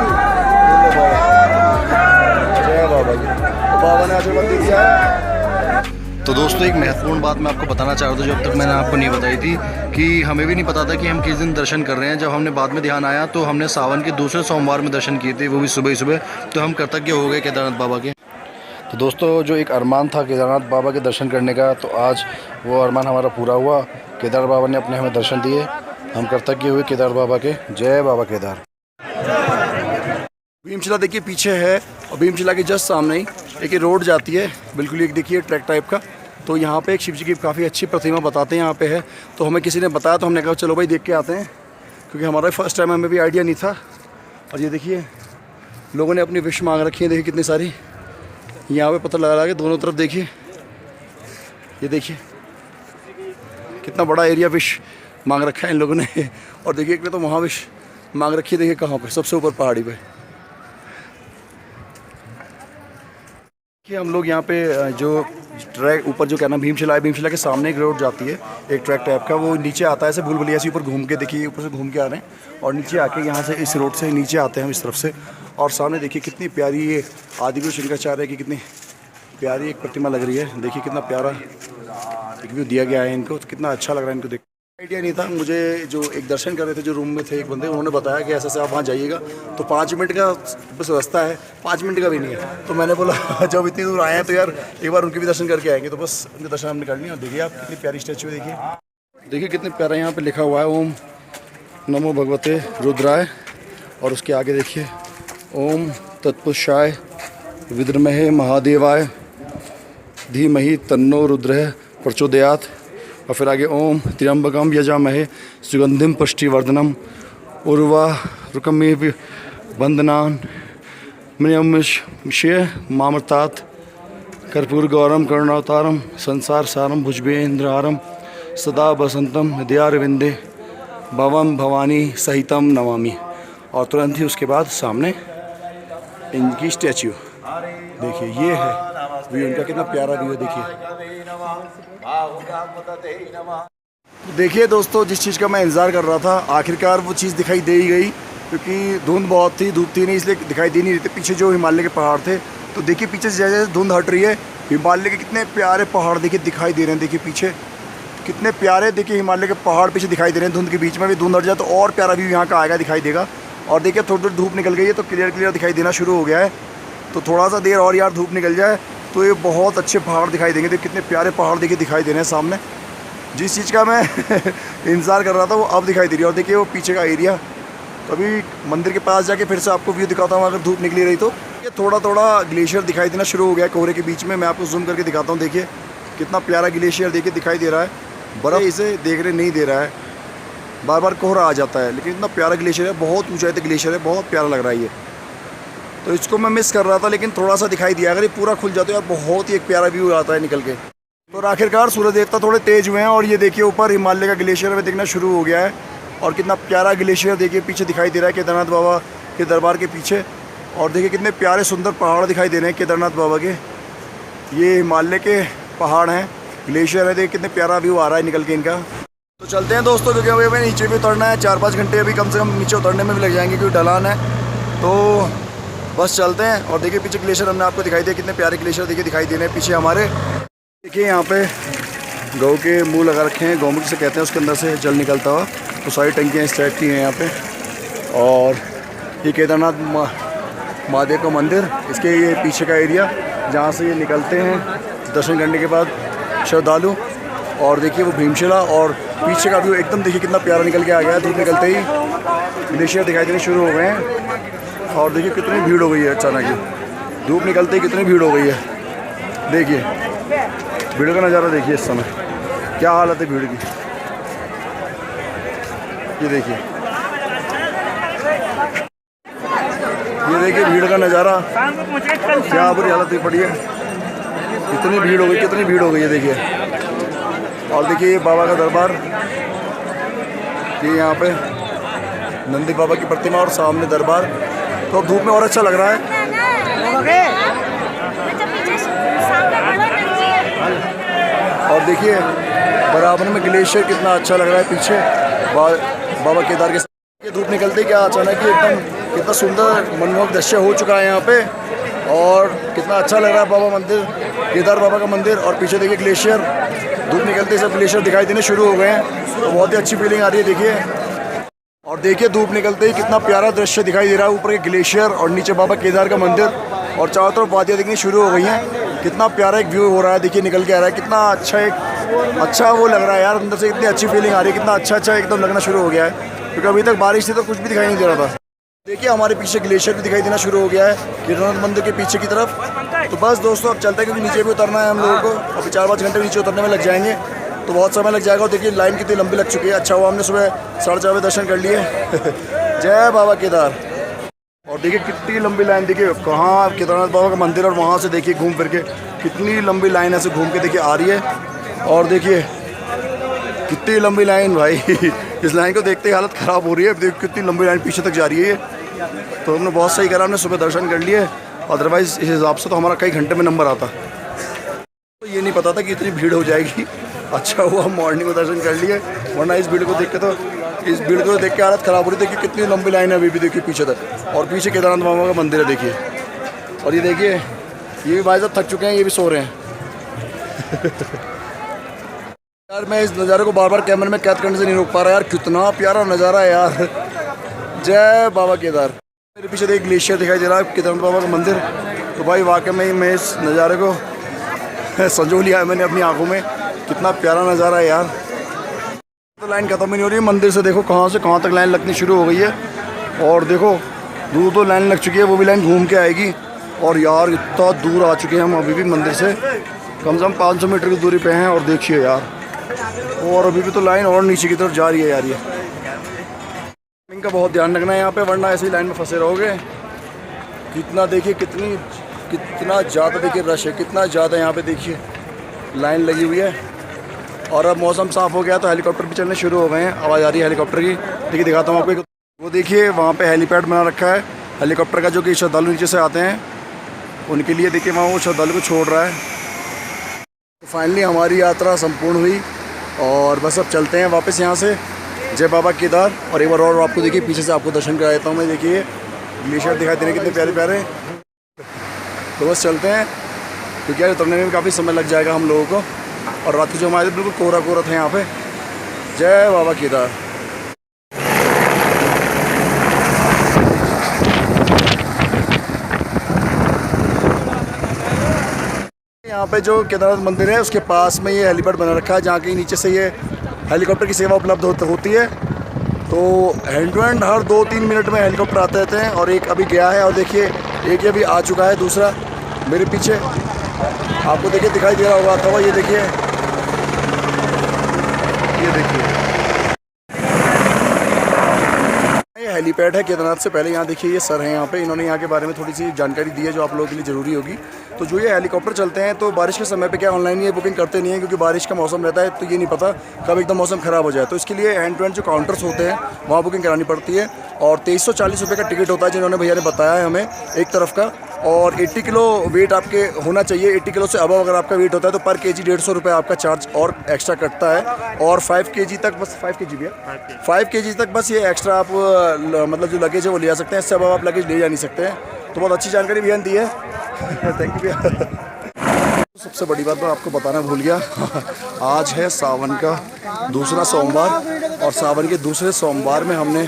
जय बाबा की। तो बाबा ने आशीर्वाद दे दिया है। तो दोस्तों एक महत्वपूर्ण बात मैं आपको बताना चाह रहा था, जो अब तक मैंने आपको नहीं बताई थी, कि हमें भी नहीं पता था कि हम किस दिन दर्शन कर रहे हैं। जब हमने बाद में ध्यान आया तो हमने सावन के दूसरे सोमवार में दर्शन किए थे, वो भी सुबह ही सुबह। तो हम कृतज्ञ हो गए केदारनाथ बाबा के। तो दोस्तों जो एक अरमान था केदारनाथ बाबा के दर्शन करने का, तो आज वो अरमान हमारा पूरा हुआ। केदार बाबा ने अपने हमें दर्शन दिए, हम कृतज्ञ हुए केदार बाबा के। जय बाबा केदार। भीमशिला देखिए पीछे है, और भीमशिला के जस्ट सामने ही एक रोड जाती है, बिल्कुल एक देखिए ट्रैक टाइप का। तो यहाँ पे एक शिव जी की काफ़ी अच्छी प्रतिमा बताते हैं यहाँ पे है। तो हमें किसी ने बताया, तो हमने कहा चलो भाई देख के आते हैं, क्योंकि हमारा फर्स्ट टाइम, हमें भी आइडिया नहीं था। और ये देखिए लोगों ने अपनी विश मांग रखी है, देखिए कितनी सारी। यहाँ पे पता लगा के दोनों तरफ देखिए ये देखिए कितना बड़ा एरिया विश मांग रखा है इन लोगों ने। और देखिए एक ने तो महाविश मांग रखी है, देखिए कहाँ पे, सबसे ऊपर पहाड़ी पे। कि हम लोग यहाँ पे जो ट्रैक ऊपर जो क्या नाम भीमशिला है, भीमशिला के सामने एक रोड जाती है, एक ट्रैक टाइप का, वो नीचे आता है ऐसे भूल भुलैया से ऊपर घूम के, देखिए ऊपर से घूम के आ रहे हैं और नीचे आके यहाँ से इस रोड से नीचे आते हैं हम इस तरफ से। और सामने देखिए कितनी प्यारी ये आदिगुरु शंकराचार्य की कितनी प्यारी एक प्रतिमा लग रही है। देखिए कितना प्यारा एक व्यू दिया गया है इनको, तो कितना अच्छा लग रहा है इनको देख। आइडिया नहीं था मुझे, जो एक दर्शन कर रहे थे जो रूम में थे एक बंदे, उन्होंने बताया कि ऐसे आप वहाँ जाइएगा तो 5 मिनट का बस रास्ता है, 5 मिनट का भी नहीं है। तो मैंने बोला जब इतनी दूर आए हैं तो यार एक बार उनके भी दर्शन करके आएंगे। तो बस उनके दर्शन हमने कर लिए। और देखिए आप कितनी प्यारी स्टैचू है, देखिए कितने प्यारा यहाँ पे लिखा हुआ है ओम नमो भगवते रुद्राय। और उसके आगे देखिए ओम तत्पुरुषाय विद्महे महादेवाय धीमहि तन्नो रुद्रः प्रचोदयात्। और फिर आगे ओम त्र्यंबकम यजामहे सुगंधिम पुष्टिवर्धनम उर्वारुकमेव बंदनान मृयमृषय मामृतात् कर्पूर गौरम करुणावतारम संसार सारम भुजबेन्द्रहारम सदा बसंतम हृदयारविंदे भवम भवानी सहितम नमामि। और तुरंत ही उसके बाद सामने इनकी स्टैच्यू देखिए, ये है व्यू इनका, कितना प्यारा व्यू है देखिए। देखिए दोस्तों, जिस चीज़ का मैं इंतज़ार कर रहा था आखिरकार वो चीज़ दिखाई दे ही गई, क्योंकि धुंध बहुत थी, धूप थी नहीं, इसलिए दिखाई दे नहीं रही थी पीछे जो हिमालय के पहाड़ थे। तो देखिए पीछे से जैसे जैसे धुंध हट रही है, हिमालय के कितने प्यारे पहाड़ देखिए दिखाई दे रहे हैं। देखिए पीछे कितने प्यारे, देखिए हिमालय के पहाड़ पीछे दिखाई दे रहे हैं। धुंध के बीच में भी धुंध हट जाए तो और प्यारा व्यू यहाँ का आएगा, दिखाई देगा। और देखिए थोड़ी थोड़ी धूप निकल गई है तो क्लियर दिखाई देना शुरू हो गया है। तो थोड़ा सा देर और यार धूप निकल जाए तो ये बहुत अच्छे पहाड़ दिखाई देंगे। देखिए कितने प्यारे पहाड़ देखिए दिखाई दे रहे हैं सामने। जिस चीज़ का मैं इंतज़ार कर रहा था वो अब दिखाई दे रही है। और देखिए वो पीछे का एरिया, तो अभी मंदिर के पास जाके फिर से आपको व्यू दिखाता हूँ अगर धूप निकली रही तो। ये थोड़ा थोड़ा ग्लेशियर दिखाई देना शुरू हो गया है कोहरे के बीच में। मैं आपको जूम करके दिखाता हूँ, देखिए कितना प्यारा ग्लेशियर देखिए दिखाई दे रहा है। बर्फ़ इसे देखने नहीं दे रहा है, बार बार कोहरा आ जाता है, लेकिन इतना प्यारा ग्लेशियर है, बहुत ऊँचाई तक ग्लेशियर है, बहुत प्यारा लग रहा है ये। तो इसको मैं मिस कर रहा था, लेकिन थोड़ा सा दिखाई दिया। अगर ये पूरा खुल जाता है यार बहुत ही एक प्यारा व्यू आता है निकल के। तो आखिरकार सूरज देवता थोड़े तेज़ हुए हैं और ये देखिए ऊपर हिमालय का ग्लेशियर हमें देखना शुरू हो गया है। और कितना प्यारा ग्लेशियर देखिए पीछे दिखाई दे रहा है केदारनाथ बाबा के दरबार के पीछे। और देखिए कितने प्यारे सुंदर पहाड़ दिखाई दे रहे हैं केदारनाथ बाबा के। ये हिमालय के पहाड़ हैं, ग्लेशियर है, देखिए कितने प्यारा व्यू आ रहा है निकल के इनका। तो चलते हैं दोस्तों, क्योंकि अभी हमें नीचे भी उतरना है, 4-5 घंटे अभी कम से कम नीचे उतरने में भी लग जाएंगे क्योंकि ढलान है। तो बस चलते हैं। और देखिए पीछे ग्लेशियर हमने आपको दिखाई दिया, कितने प्यारे ग्लेशियर देखिए दिखाई दे रहे हैं पीछे हमारे। देखिए यहाँ पे गौ के मुँह लगा रखे हैं, गौमुख से कहते हैं, उसके अंदर से जल निकलता हुआ। तो सारी टंकियाँ इस टाइप की हैं यहाँ पे। और ये केदारनाथ महादेव का मंदिर, इसके ये पीछे का एरिया जहाँ से ये निकलते हैं दर्शन करने के बाद श्रद्धालु। और देखिए वो भीमशिला और पीछे का व्यू एकदम देखिए कितना प्यारा निकल के आ गया है। धूप निकलते ही ग्लेशियर दिखाई देने शुरू हो गए हैं। और देखिए कितनी भीड़ हो गई है, अचानक ही धूप निकलते ही कितनी भीड़ हो गई है। देखिए भीड़ का नज़ारा देखिए इस समय, क्या हालत है भीड़ की। ये देखिए भीड़ का नज़ारा, क्या बुरी हालत हुई पड़ी है, कितनी भीड़ हो गई है देखिए। और देखिए ये बाबा का दरबार, ये यहाँ पे नंदी बाबा की प्रतिमा और सामने दरबार। तो अब धूप में और अच्छा लग रहा है। और देखिए बराबर में ग्लेशियर कितना अच्छा लग रहा है पीछे बाबा केदार के। धूप निकलते क्या अचानक ही एकदम कितना सुंदर मनमोहक दृश्य हो चुका है यहाँ पे। और कितना अच्छा लग रहा है बाबा मंदिर, केदार बाबा का मंदिर। और पीछे देखिए ग्लेशियर, धूप निकलते ही सब ग्लेशियर दिखाई देने शुरू हो गए हैं। तो बहुत ही अच्छी फीलिंग आ रही है देखिए। और देखिए धूप निकलते ही कितना प्यारा दृश्य दिखाई दे रहा है, ऊपर के ग्लेशियर और नीचे बाबा केदार का मंदिर। और चारों तरफ वादियाँ दिखनी शुरू हो गई हैं। कितना प्यारा एक व्यू हो रहा है देखिए, निकल के आ रहा है। कितना अच्छा वो लग रहा है यार, अंदर से इतनी अच्छी फीलिंग आ रही है, कितना अच्छा एकदम लगना शुरू हो गया है। क्योंकि अभी तक बारिश थी तो कुछ भी दिखाई नहीं दे रहा था। देखिए हमारे पीछे ग्लेशियर भी दिखाई देना शुरू हो गया है केदारनाथ मंदिर के पीछे की तरफ। तो बस दोस्तों अब चलते हैं, क्योंकि नीचे भी उतरना है हम लोगों को। अभी 4-5 घंटे नीचे उतरने में लग जाएंगे, तो बहुत समय लग जाएगा। और देखिए लाइन कितनी लंबी लग चुकी है। अच्छा हुआ हमने सुबह 4:30 बजे दर्शन कर लिए। जय बाबा केदार। और देखिए कितनी लंबी लाइन, देखिए कहाँ केदारनाथ बाबा का मंदिर और वहाँ से देखिए घूम फिर के कितनी लंबी लाइन ऐसे घूम के देखिए आ रही है। और देखिए कितनी लंबी लाइन भाई। इस लाइन को देखते ही हालत ख़राब हो रही है। देखो कितनी लंबी लाइन पीछे तक जा रही है ये। तो हमने बहुत सही करा, हमने सुबह दर्शन कर लिए, अदरवाइज़ इस हिसाब से तो हमारा कई घंटे में नंबर आता। तो ये नहीं पता था कि इतनी भीड़ हो जाएगी। अच्छा हुआ हम मॉर्निंग में दर्शन कर लिए, वरना इस भीड़ को देख के हालत ख़राब हो रही। देखिए कितनी लंबी लाइन है अभी भी, देखिए पीछे तक। और पीछे केदारनाथ बाबा का मंदिर है देखिए। और ये देखिए ये भी भाई साहब थक चुके हैं, ये भी सो रहे हैं। यार मैं इस नज़ारे को बार बार कैमरे में कैद करने से नहीं रोक पा रहा यार। कितना प्यारा नज़ारा है यार। जय बाबा केदार। मेरे पीछे एक ग्लेशियर दिखाई दे रहा है, केदारनाथ बाबा का मंदिर। तो भाई वाकई में मैं इस नज़ारे को संजो लिया है मैंने अपनी आंखों में। कितना प्यारा नज़ारा है यार। तो लाइन ख़त्म ही नहीं हो रही है मंदिर से। देखो कहाँ से कहाँ तक लाइन लगनी शुरू हो गई है। और देखो दूर तो लाइन लग चुकी है, वो भी लाइन घूम के आएगी। और यार इतना दूर आ चुके हैं हम अभी भी मंदिर से, कम से कम 500 मीटर की दूरी पे हैं। और देखिए यार, और अभी भी तो लाइन और नीचे की तरफ जा रही है यार। ये इनका बहुत ध्यान रखना है यहाँ पे, वरना ऐसी लाइन में फंसे रहोगे। कितना देखिए कितना ज़्यादा देखिए रश है, कितना ज़्यादा यहाँ पे देखिए लाइन लगी हुई है। और अब मौसम साफ़ हो गया तो हेलीकॉप्टर भी चलने शुरू हो गए हैं। आवाज़ आ रही है हेलीकॉप्टर की। देखिए दिखाता हूँ आपको। वो देखिए वहाँ पे हेलीपैड बना रखा है हेलीकॉप्टर का, जो कि श्रद्धालु नीचे से आते हैं उनके लिए। देखिए वहाँ वो श्रद्धालु को छोड़ रहा है। तो फाइनली हमारी यात्रा संपूर्ण हुई और बस अब चलते हैं वापस यहाँ से। जय बाबा केदार। और एक बार और आपको देखिए पीछे से आपको दर्शन करा देता हूँ मैं। देखिए ग्लेशियर दिखाई दे रहे हैं कितने प्यारे प्यारे। तो बस चलते हैं, क्योंकि यार उतरने में भी काफ़ी समय लग जाएगा हम लोगों को। और रात को जो हमारे बिल्कुल कोहरा कोहरा था यहाँ पे। जय बाबा केदार। यहाँ पे जो केदारनाथ मंदिर है उसके पास में ये हेलीपैड बना रखा है, जहाँ के नीचे से ये हेलीकॉप्टर की सेवा उपलब्ध होती है। तो हैंड टू हैंड हर 2-3 मिनट में हेलीकॉप्टर आते रहते हैं। और एक अभी गया है, और देखिए एक ये अभी आ चुका है, दूसरा मेरे पीछे आपको देखिए दिखाई दे रहा होगा आता हुआ। ये देखिए ये हेलीपैड है केदारनाथ से पहले। यहाँ देखिए ये सर हैं यहाँ पे, इन्होंने यहाँ के बारे में थोड़ी सी जानकारी दी है जो आप लोगों के लिए ज़रूरी होगी। तो जो ये हेलीकॉप्टर चलते हैं तो बारिश के समय पे क्या ऑनलाइन ये बुकिंग करते नहीं है, क्योंकि बारिश का मौसम रहता है तो ये नहीं पता कब एकदम मौसम ख़राब हो जाए। तो इसके लिए हैंड टू हैंड जो काउंटर्स होते हैं वहाँ बुकिंग करानी पड़ती है। और 2340 रुपये का टिकट होता है, जिन्होंने भैया ने बताया है हमें, एक तरफ का। और 80 किलो वेट आपके होना चाहिए। 80 किलो से अबव अगर आपका वेट होता है तो पर केजी 150 रुपये आपका चार्ज और एक्स्ट्रा कटता है। और 5 केजी तक, बस 5 केजी भैया 5 केजी तक बस ये एक्स्ट्रा आप मतलब जो लगेज है वो ले जा सकते हैं। इससे अबव आप लगेज ले जा नहीं सकते हैं। तो बहुत अच्छी जानकारी भैया ने दी है। थैंक यू भैया। सबसे बड़ी बात मैं आपको बताना भूल गया, आज है सावन का दूसरा सोमवार। और सावन के दूसरे सोमवार में हमने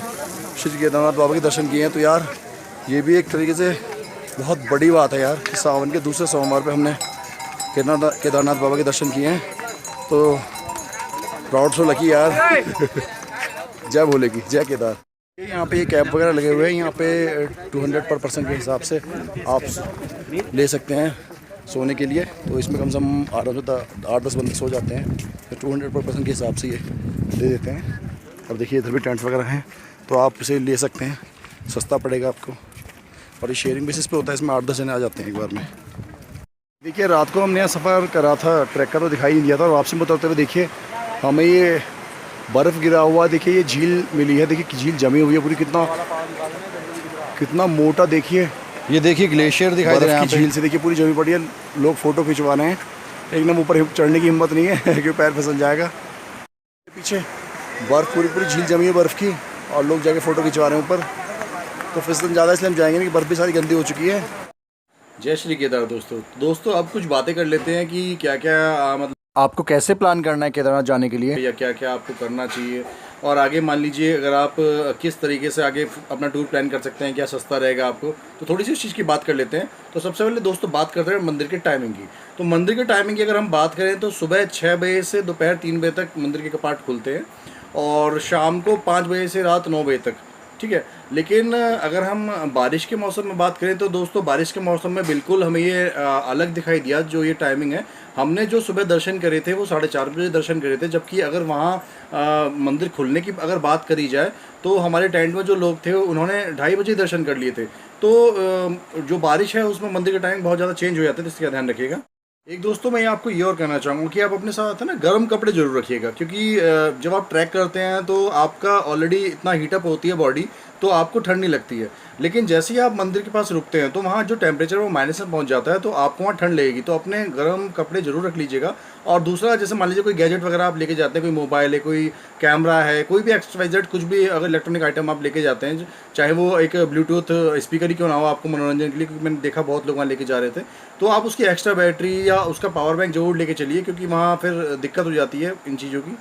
श्री केदारनाथ बाबा के दर्शन किए हैं। तो यार ये भी एक तरीके से बहुत बड़ी बात है यार कि सावन के दूसरे सोमवार पे हमने केदारनाथ बाबा के दर्शन किए हैं। तो प्राउड सो लकी यार। जय भोले की जय केदार। यहाँ पे ये कैब वगैरह लगे हुए हैं। यहाँ पे 200 पर पर्सन के हिसाब से आप ले सकते हैं सोने के लिए। तो इसमें कम से कम 8-10 बंदे सो जाते हैं। तो 200 पर पर्सन के हिसाब से ये दे देते हैं। अब देखिए इधर भी टेंट वगैरह हैं, तो आप इसे ले सकते हैं, सस्ता पड़ेगा आपको। और ये शेयरिंग बेसिस पे होता है, इसमें 8-10 जने आ जाते हैं एक बार में। देखिए रात को हमने यहाँ सफ़र करा था, ट्रैक का तो दिखाई नहीं दिया था। और वापसी में उतरते हुए देखिए हमें ये बर्फ़ गिरा हुआ, देखिए ये झील मिली है। देखिए झील जमी हुई है पूरी, कितना मोटा देखिए। ये देखिए ग्लेशियर दिखाई दे रहा है। झील से देखिए पूरी जमी पड़ी है। लोग फ़ोटो खिंचवा रहे हैं, एकदम ऊपर चढ़ने की हिम्मत नहीं है क्योंकि पैर फिसल जाएगा। पीछे बर्फ़ पूरी झील जमी है बर्फ़ की, और लोग जाके फ़ोटो खिंचवा रहे हैं ऊपर। तो फिसलन ज़्यादा इसलिए हम जाएंगे नहीं कि बर्फ़ भी सारी गंदी हो चुकी है। जय श्री केदार। दोस्तों अब कुछ बातें कर लेते हैं कि क्या क्या मतलब आपको कैसे प्लान करना है केदारनाथ जाने के लिए, या क्या क्या आपको करना चाहिए। और आगे मान लीजिए अगर आप किस तरीके से आगे अपना टूर प्लान कर सकते हैं, क्या सस्ता रहेगा आपको, तो थोड़ी सी उस चीज़ की बात कर लेते हैं। तो सबसे पहले दोस्तों बात करते हैं मंदिर के टाइमिंग की। तो मंदिर के टाइमिंग की अगर हम बात करें तो सुबह 6 बजे से दोपहर 3 बजे तक मंदिर के कपाट खुलते हैं, और शाम को 5 बजे से रात 9 बजे तक, ठीक है। लेकिन अगर हम बारिश के मौसम में बात करें तो दोस्तों बारिश के मौसम में बिल्कुल हमें ये अलग दिखाई दिया जो ये टाइमिंग है। हमने जो सुबह दर्शन करे थे वो 4:30 बजे दर्शन करे थे, जबकि अगर वहाँ मंदिर खुलने की अगर बात करी जाए तो हमारे टेंट में जो लोग थे उन्होंने 2:30 बजे दर्शन कर लिए थे। तो जो बारिश है उसमें मंदिर का टाइमिंग बहुत ज़्यादा चेंज हो जाता है, तो इसका ध्यान रखिएगा। एक दोस्तों मैं आपको ये और कहना चाहूँगा कि आप अपने साथ है ना गर्म कपड़े जरूर रखिएगा, क्योंकि जब आप ट्रैक करते हैं तो आपका ऑलरेडी इतना हीटअप होती है बॉडी, तो आपको ठंड नहीं लगती है। लेकिन जैसे ही आप मंदिर के पास रुकते हैं तो वहाँ जो टेम्परेचर वो माइनस में पहुँच जाता है, तो आपको वहाँ ठंड लगेगी। तो अपने गर्म कपड़े जरूर रख लीजिएगा। और दूसरा, जैसे मान लीजिए कोई गैजेट वगैरह आप लेके जाते हैं, कोई मोबाइल है, कोई कैमरा है, कोई भी एक्सवाइजेड कुछ भी अगर इलेक्ट्रॉनिक आइटम आप लेके जाते हैं, चाहे वो एक ब्लूटूथ स्पीकर ही क्यों ना हो आपको मनोरंजन के लिए, क्योंकि मैंने देखा बहुत लोग वहाँ लेके जा रहे थे, तो आप उसकी एक्स्ट्रा बैटरी या उसका पावर बैंक जरूर लेके चलिए, क्योंकि वहाँ फिर दिक्कत हो जाती है इन चीज़ों की।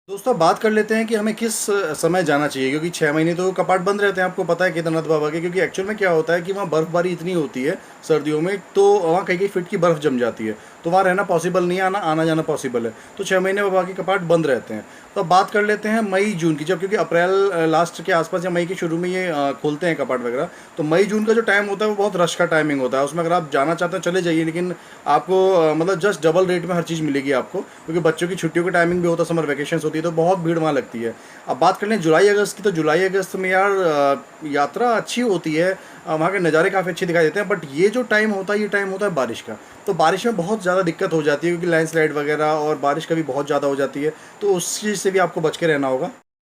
दोस्तों बात कर लेते हैं कि हमें किस समय जाना चाहिए, क्योंकि 6 महीने तो कपाट बंद रहते हैं, आपको पता है केदारनाथ बाबा के। क्योंकि एक्चुअल में क्या होता है कि वहाँ बर्फ़बारी इतनी होती है सर्दियों में, तो वहाँ कई कई फीट की बर्फ़ जम जाती है, तो वहाँ रहना पॉसिबल नहीं है, आना जाना पॉसिबल है। तो 6 महीने बाबा के कपाट बंद रहते हैं। तो अब बात कर लेते हैं मई जून की, जब क्योंकि अप्रैल लास्ट के आसपास या मई के शुरू में ये खोलते हैं कपाट वगैरह। तो मई जून का जो टाइम होता है वो बहुत रश का टाइमिंग होता है। उसमें अगर आप जाना चाहते हैं चले जाइए, लेकिन आपको मतलब जस्ट डबल रेट में हर चीज़ मिलेगी आपको, क्योंकि बच्चों की छुट्टियों का टाइमिंग भी होता है, समर वैकेशन होती है, तो बहुत भीड़ वहाँ लगती है। अब बात कर लें जुलाई अगस्त की, तो जुलाई अगस्त में यार यात्रा अच्छी होती है, वहाँ के नज़ारे काफ़ी अच्छे दिखाई देते हैं। बट ये जो टाइम होता है, ये टाइम होता है बारिश का। तो बारिश में बहुत ज़्यादा दिक्कत हो जाती है, क्योंकि लैंडस्लाइड वगैरह और बारिश का भी बहुत ज़्यादा हो जाती है, तो उस चीज़ से भी आपको बच के रहना होगा।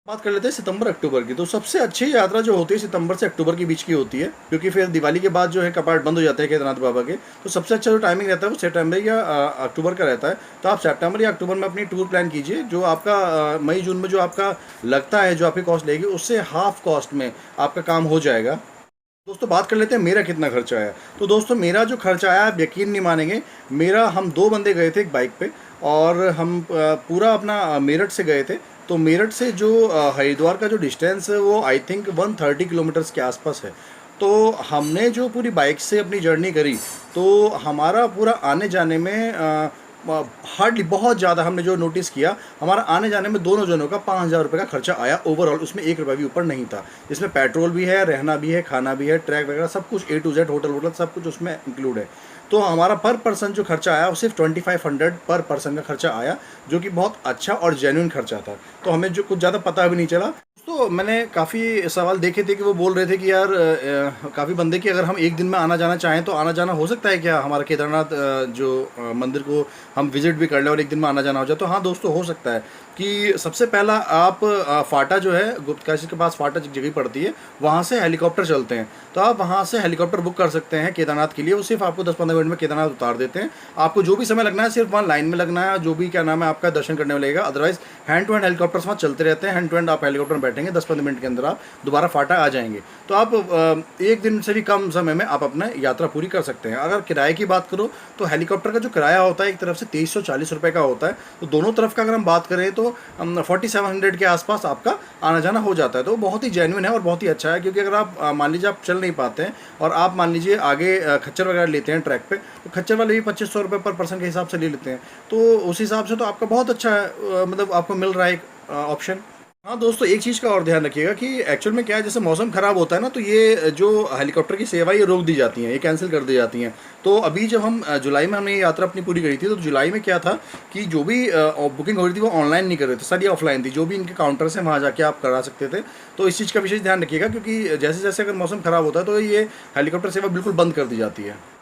बात कर लेते हैं सितंबर अक्टूबर की। तो सबसे अच्छी यात्रा जो होती है सितंबर से अक्टूबर के बीच की होती है, क्योंकि फिर दिवाली के बाद जो है कपाट बंद हो जाते हैं केदारनाथ बाबा के। तो सबसे अच्छा जो टाइमिंग रहता है वो सितंबर या अक्टूबर का रहता है। तो आप सितंबर या अक्टूबर में अपनी टूर प्लान कीजिए, जो आपका मई जून में जो आपका लगता है, जो आपकी कॉस्ट लगेगी, उससे हाफ कॉस्ट में आपका काम हो जाएगा। दोस्तों बात कर लेते हैं मेरा कितना खर्चा आया। तो दोस्तों मेरा जो खर्चा आया, आप यकीन नहीं मानेंगे, मेरा हम 2 बंदे गए थे एक बाइक पे, और हम पूरा अपना मेरठ से गए थे। तो मेरठ से जो हरिद्वार का जो डिस्टेंस है वो आई थिंक 130 किलोमीटर्स के आसपास है। तो हमने जो पूरी बाइक से अपनी जर्नी करी, तो हमारा पूरा आने जाने में हार्डली बहुत ज़्यादा हमने जो नोटिस किया, हमारा आने जाने में दोनों जनों का 5,000 रुपये का खर्चा आया ओवरऑल। उसमें 1 रुपया भी ऊपर नहीं था। इसमें पेट्रोल भी है, रहना भी है, खाना भी है, ट्रैक वगैरह सब कुछ A to Z, होटल वोटल सब कुछ उसमें इंक्लूड है। तो हमारा पर पर्सन जो खर्चा आया वो सिर्फ 2500 पर पर्सन का खर्चा आया, जो कि बहुत अच्छा और जेन्युइन खर्चा था। तो हमें जो कुछ ज़्यादा पता भी नहीं चला। तो मैंने काफ़ी सवाल देखे थे कि वो बोल रहे थे कि यार काफ़ी बंदे कि अगर हम एक दिन में आना जाना चाहें तो आना जाना हो सकता है क्या, हमारा केदारनाथ जो मंदिर को हम विज़िट भी कर लें और एक दिन में आना जाना हो जाए। तो हाँ दोस्तों, हो सकता है कि सबसे पहला आप फाटा जो है गुप्तकाशी के पास, फाटा जगह पड़ती है, वहाँ से हेलीकॉप्टर चलते हैं। तो आप वहाँ से हेलीकॉप्टर बुक कर सकते हैं केदारनाथ के लिए। वो सिर्फ आपको 10-15 मिनट में केदारनाथ उतार देते हैं। आपको जो भी समय लगना है सिर्फ वहाँ लाइन में लगना है, जो भी क्या नाम है आपका दर्शन करने में लगेगा। Otherwise hand to hand helicopters वहाँ चलते रहते हैं। हैंड टू हैंड आप हेलीकॉप्टर में बैठेंगे, 10-15 मिनट के अंदर आप दोबारा फाटा आ जाएंगे। तो आप एक दिन से भी कम समय में आप अपना यात्रा पूरी कर सकते हैं। अगर किराए की बात करो तो हेलीकॉप्टर का जो किराया होता है एक तरफ से 2340 रुपये का होता है। तो दोनों तरफ का अगर हम बात करें तो 4700 के आसपास आपका आना जाना हो जाता है। तो बहुत ही जेन्युइन है और बहुत ही अच्छा है, क्योंकि अगर आप मान लीजिए आप चल नहीं पाते हैं और आप मान लीजिए आगे खच्चर वगैरह लेते हैं ट्रैक पे, तो खच्चर वाले भी 2500 रुपये पर पर्सन के हिसाब से ले लेते हैं। तो उस हिसाब से तो आपका बहुत अच्छा है, मतलब आपको मिल रहा है एक ऑप्शन। हाँ दोस्तों, एक चीज़ का और ध्यान रखिएगा कि एक्चुअल में क्या है, जैसे मौसम ख़राब होता है ना, तो ये जो हेलीकॉप्टर की सेवा ये रोक दी जाती हैं, ये कैंसिल कर दी जाती हैं। तो अभी जब हम जुलाई में हमने ये यात्रा अपनी पूरी करी थी, तो जुलाई में क्या था कि जो भी बुकिंग हो रही थी वो ऑनलाइन नहीं कर रहे थे, सारी ऑफलाइन थी। जो भी इनके काउंटर से वहाँ जाके आप करा सकते थे। तो इस चीज़ का विशेष ध्यान रखिएगा, क्योंकि जैसे जैसे अगर मौसम ख़राब होता है तो ये हेलीकॉप्टर सेवा बिल्कुल बंद कर दी जाती है।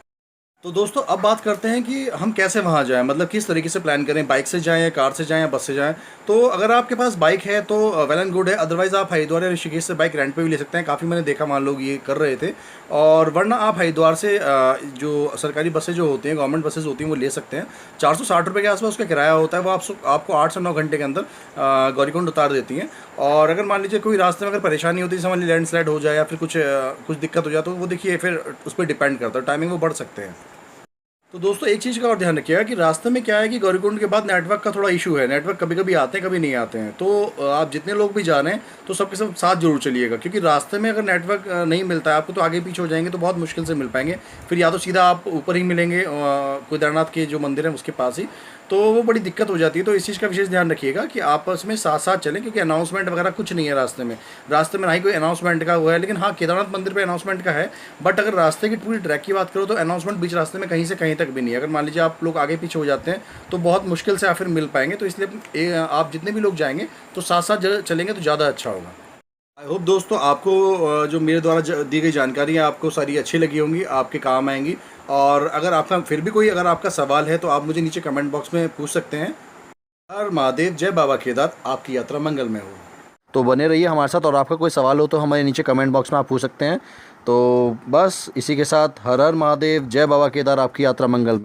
तो दोस्तों अब बात करते हैं कि हम कैसे वहाँ जाएं, मतलब किस तरीके से प्लान करें, बाइक से जाएं या कार से जाएं या बस से जाएं। तो अगर आपके पास बाइक है तो वेल एंड गुड है, अदरवाइज़ आप हरिद्वार या ऋषिकेश से बाइक रेंट पे भी ले सकते हैं। काफ़ी मैंने देखा वहाँ लोग ये कर रहे थे। और वरना आप हरिद्वार से जो सरकारी बसें जो होती हैं, गवर्नमेंट बसेज होती हैं, वो ले सकते हैं। 460 रुपये के आसपास उसका किराया होता है। वो आपको 8 से 9 घंटे के अंदर गौरीकुंड उतार देती हैं। और अगर मान लीजिए कोई रास्ते में अगर परेशानी होती है, जैसे मान लीजिए लैंडस्लाइड हो जाए या फिर कुछ दिक्कत हो जाए, तो वो देखिए फिर उस पर डिपेंड करता है, टाइमिंग वो बढ़ सकते हैं। तो दोस्तों एक चीज़ का और ध्यान रखिएगा कि रास्ते में क्या है कि गौरीकुंड के बाद नेटवर्क का थोड़ा इशू है। नेटवर्क कभी कभी आते हैं, कभी नहीं आते हैं। तो आप जितने लोग भी जा रहे हैं तो सबके सब साथ जरूर चलिएगा, क्योंकि रास्ते में अगर नेटवर्क नहीं मिलता है आपको तो आगे पीछे हो जाएंगे, तो बहुत मुश्किल से मिल पाएंगे। फिर या तो सीधा आप ऊपर ही मिलेंगे केदारनाथ के जो मंदिर है उसके पास ही, तो वो बड़ी दिक्कत हो जाती है। तो इस चीज़ का विशेष ध्यान रखिएगा कि आपस में साथ साथ चलें, क्योंकि अनाउंसमेंट वगैरह कुछ नहीं है रास्ते में ना ही कोई अनाउंसमेंट का हुआ है। लेकिन हाँ, केदारनाथ मंदिर पे अनाउंसमेंट का है। बट अगर रास्ते की पूरी ट्रैक की बात करो तो अनाउंसमेंट बीच रास्ते में कहीं से कहीं तक भी नहीं है। अगर मान लीजिए आप लोग आगे पीछे हो जाते हैं तो बहुत मुश्किल से आप फिर मिल पाएंगे। तो इसलिए आप जितने भी लोग जाएंगे तो साथ साथ चलेंगे तो ज़्यादा अच्छा होगा। आई होप दोस्तों आपको जो मेरे द्वारा दी गई जानकारी है आपको सारी अच्छी लगी होंगी, आपके काम आएंगी। और अगर आपका फिर भी कोई अगर आपका सवाल है तो आप मुझे नीचे कमेंट बॉक्स में पूछ सकते हैं। हर महादेव, जय बाबा केदार, आपकी यात्रा मंगलमय हो। तो बने रहिए हमारे साथ, और आपका कोई सवाल हो तो हमारे नीचे कमेंट बॉक्स में आप पूछ सकते हैं। तो बस इसी के साथ हर हर महादेव, जय बाबा केदार, आपकी यात्रा मंगल।